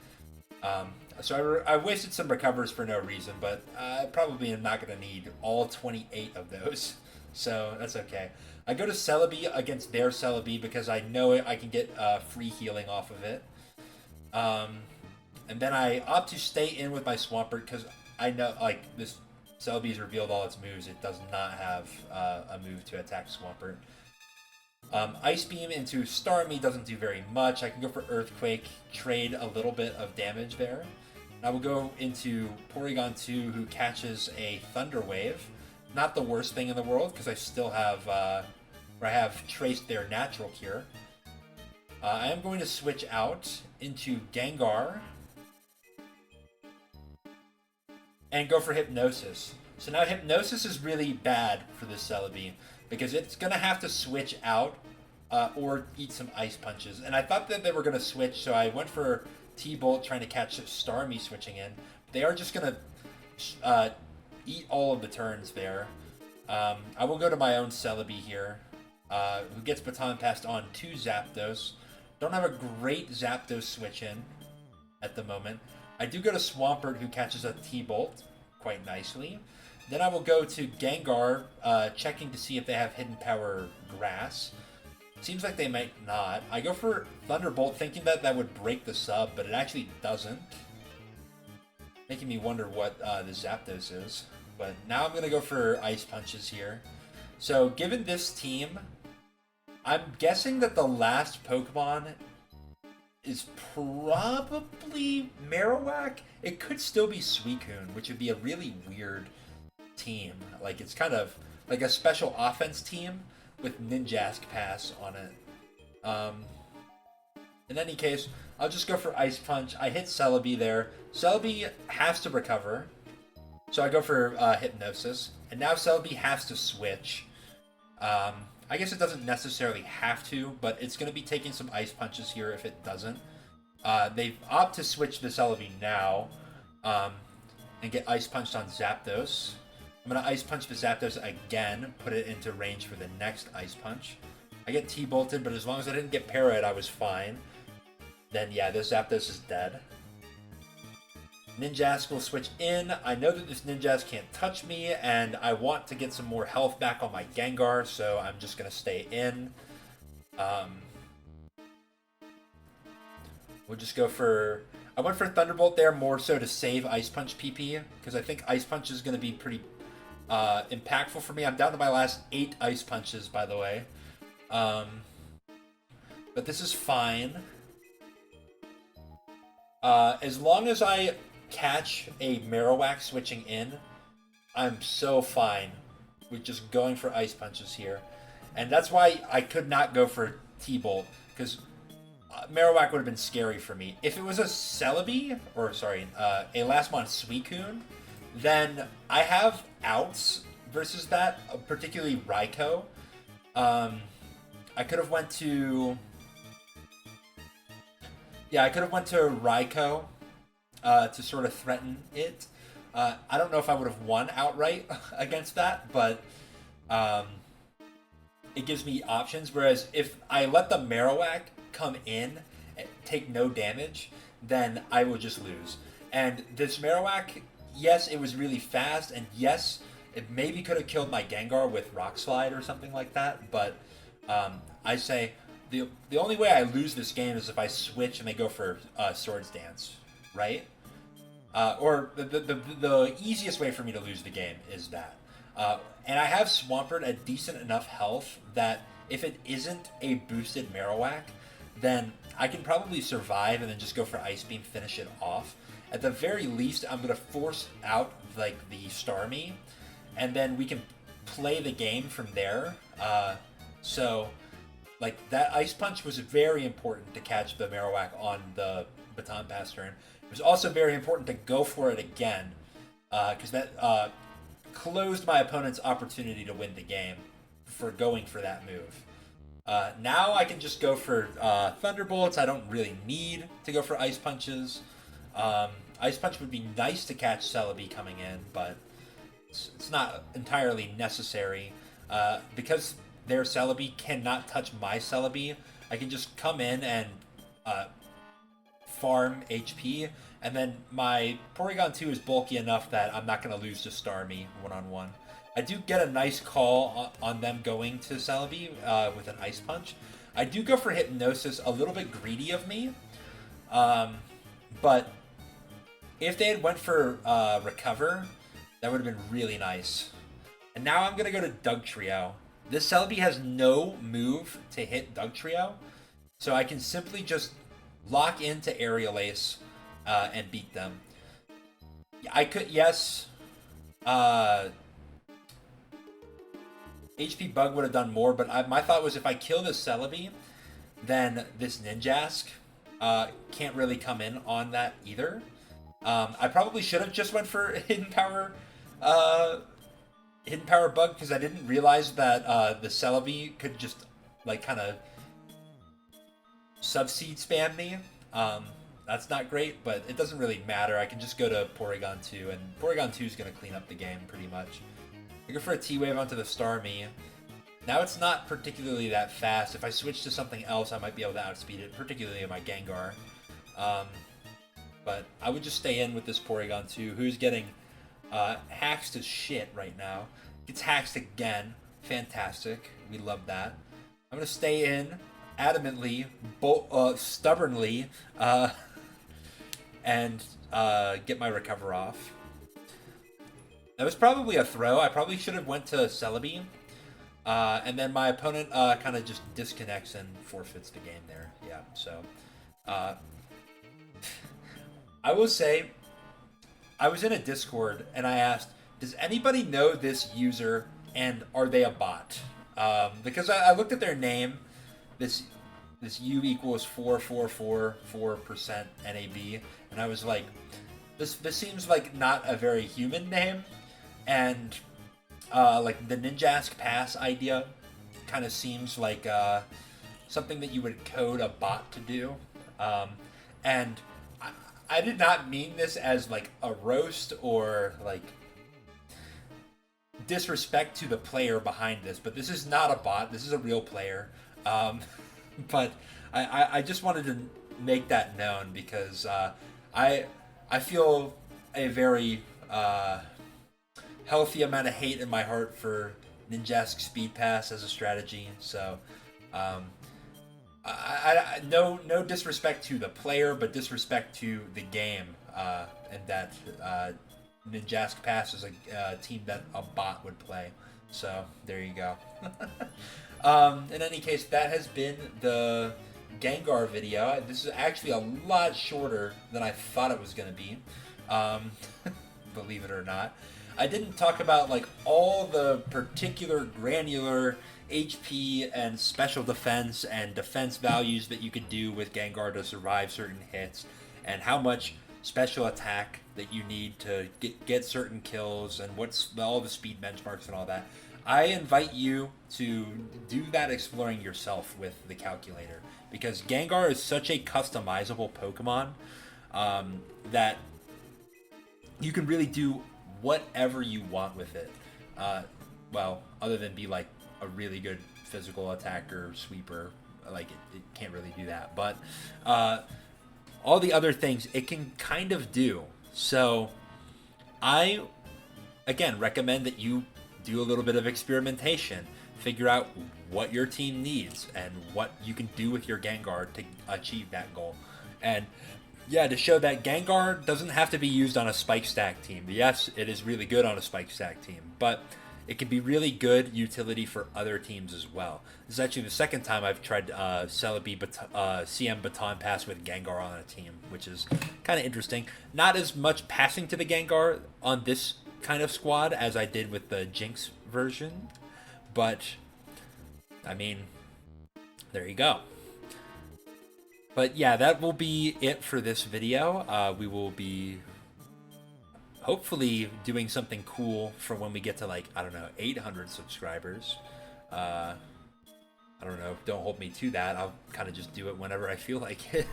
So I wasted some recovers for no reason, but I probably am not going to need all 28 of those, so that's okay. I go to Celebi against their Celebi because I know I can get free healing off of it. And then I opt to stay in with my Swampert because I know, like, this Celebi's revealed all its moves. It does not have a move to attack Swampert. Ice Beam into Starmie doesn't do very much. I can go for Earthquake, trade a little bit of damage there. I will go into Porygon 2, who catches a Thunder Wave. Not the worst thing in the world, because I still have, I have traced their Natural Cure. I am going to switch out into Gengar and go for Hypnosis. So now Hypnosis is really bad for this Celebi, because it's going to have to switch out or eat some Ice Punches. And I thought that they were going to switch, so I went for T-Bolt trying to catch Starmie switching in. They are just going to eat all of the turns there. I will go to my own Celebi here, who gets Baton passed on to Zapdos. Don't have a great Zapdos switch in at the moment. I do go to Swampert, who catches a T-Bolt quite nicely. Then I will go to Gengar, checking to see if they have Hidden Power Grass. Seems like they might not. I go for Thunderbolt, thinking that that would break the sub, but it actually doesn't. Making me wonder what the Zapdos is. But now I'm going to go for Ice Punches here. So, given this team, I'm guessing that the last Pokemon is probably Marowak. It could still be Suicune, which would be a really weird team. Like, it's kind of like a special offense team with Ninjask Pass on it. In any case, I'll just go for Ice Punch. I hit Celebi there. Celebi has to recover, so I go for Hypnosis. And now Celebi has to switch. I guess it doesn't necessarily have to, but it's going to be taking some Ice Punches here if it doesn't. They opt to switch to Celebi now and get Ice Punched on Zapdos. I'm going to Ice Punch the Zapdos again, put it into range for the next Ice Punch. I get T-Bolted, but as long as I didn't get Parrot, I was fine. Then, yeah, this Zapdos is dead. Ninjask will switch in. I know that this Ninjask can't touch me, and I want to get some more health back on my Gengar, so I'm just going to stay in. We'll just go for... I went for Thunderbolt there more so to save Ice Punch PP, because I think Ice Punch is going to be pretty impactful for me. I'm down to my last 8 Ice Punches, by the way. But this is fine. As long as I catch a Marowak switching in, I'm so fine with just going for Ice Punches here. And that's why I could not go for T-Bolt, because Marowak would have been scary for me. If it was a Celebi, or sorry, a Lastmon Suicune, then I have outs versus that, particularly Raikou. I could have went to... Yeah, I could have went to Raikou to sort of threaten it. I don't know if I would have won outright against that, but it gives me options. Whereas if I let the Marowak come in and take no damage, then I will just lose. And this Marowak, yes, it was really fast, and yes, it maybe could have killed my Gengar with Rock Slide or something like that, but I say... The only way I lose this game is if I switch and they go for Swords Dance, right? Or the easiest way for me to lose the game is that. And I have Swampert at decent enough health that if it isn't a boosted Marowak, then I can probably survive and then just go for Ice Beam, finish it off. At the very least, I'm going to force out like the Starmie, and then we can play the game from there. Like, that Ice Punch was very important to catch the Marowak on the Baton Pass turn. It was also very important to go for it again, because that closed my opponent's opportunity to win the game for going for that move. Now I can just go for Thunderbolts. I don't really need to go for Ice Punches. Ice Punch would be nice to catch Celebi coming in, but it's not entirely necessary, because... their Celebi cannot touch my Celebi. I can just come in and farm HP, and then my Porygon 2 is bulky enough that I'm not going to lose to Starmie one-on-one. I do get a nice call on them going to Celebi with an Ice Punch. I do go for Hypnosis, a little bit greedy of me, but if they had went for Recover, that would have been really nice. And now I'm going to go to Dugtrio. This Celebi has no move to hit Dugtrio, so I can simply just lock into Aerial Ace and beat them. I could, yes, HP Bug would have done more, but my thought was if I kill this Celebi, then this Ninjask can't really come in on that either. I probably should have just went for Hidden Power Bug, because I didn't realize that the Celebi could just like kind of Subseed spam me. That's not great, but it doesn't really matter. I can just go to Porygon 2, and Porygon 2 is going to clean up the game pretty much. I go for a T-Wave onto the Starmie. Now it's not particularly that fast. If I switch to something else, I might be able to outspeed it, particularly my Gengar. But I would just stay in with this Porygon 2, who's getting hacks to shit right now. Gets hacks again. Fantastic. We love that. I'm going to stay in adamantly, stubbornly, and get my Recover off. That was probably a throw. I probably should have went to Celebi. And then my opponent kind of just disconnects and forfeits the game there. Yeah, so... I will say, I was in a Discord and I asked, does anybody know this user, and are they a bot? Because I looked at their name, this U equals 4444% NAB, and I was like, this seems like not a very human name, and like the Ninjask Pass idea kind of seems like something that you would code a bot to do, and I did not mean this as like a roast or like disrespect to the player behind this, but this is not a bot. This is a real player. But I just wanted to make that known because I feel a very healthy amount of hate in my heart for Ninjask Speed Pass as a strategy. So no disrespect to the player, but disrespect to the game, and that Ninjask Pass is a team that a bot would play. So there you go. In any case, that has been the Gengar video. This is actually a lot shorter than I thought it was going to be. Believe it or not. I didn't talk about like all the particular granular HP and special defense and defense values that you could do with Gengar to survive certain hits, and how much special attack that you need to get certain kills, and what's all the speed benchmarks and all that. I invite you to do that exploring yourself with the calculator, because Gengar is such a customizable Pokemon that you can really do whatever you want with it. Well, other than be like a really good physical attacker, sweeper, like it can't really do that. But all the other things it can kind of do. So I, again, recommend that you do a little bit of experimentation. Figure out what your team needs and what you can do with your Gengar to achieve that goal. And yeah, to show that Gengar doesn't have to be used on a spike stack team. Yes, it is really good on a spike stack team, but it can be really good utility for other teams as well. This is actually the second time I've tried Celebi CM Baton Pass with Gengar on a team, which is kind of interesting. Not as much passing to the Gengar on this kind of squad as I did with the Jinx version, but I mean, there you go. But yeah, that will be it for this video. We will be hopefully doing something cool for when we get to, like, I don't know, 800 subscribers. I don't know, don't hold me to that. I'll kind of just do it whenever I feel like it.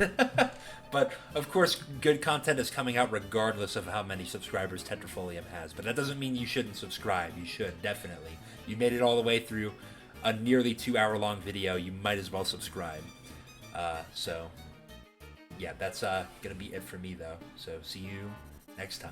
But of course, good content is coming out regardless of how many subscribers Tetrafolium has. But that doesn't mean you shouldn't subscribe. You should, definitely. You made it all the way through a nearly 2-hour-long video. You might as well subscribe. So yeah, that's gonna be it for me though. So see you next time.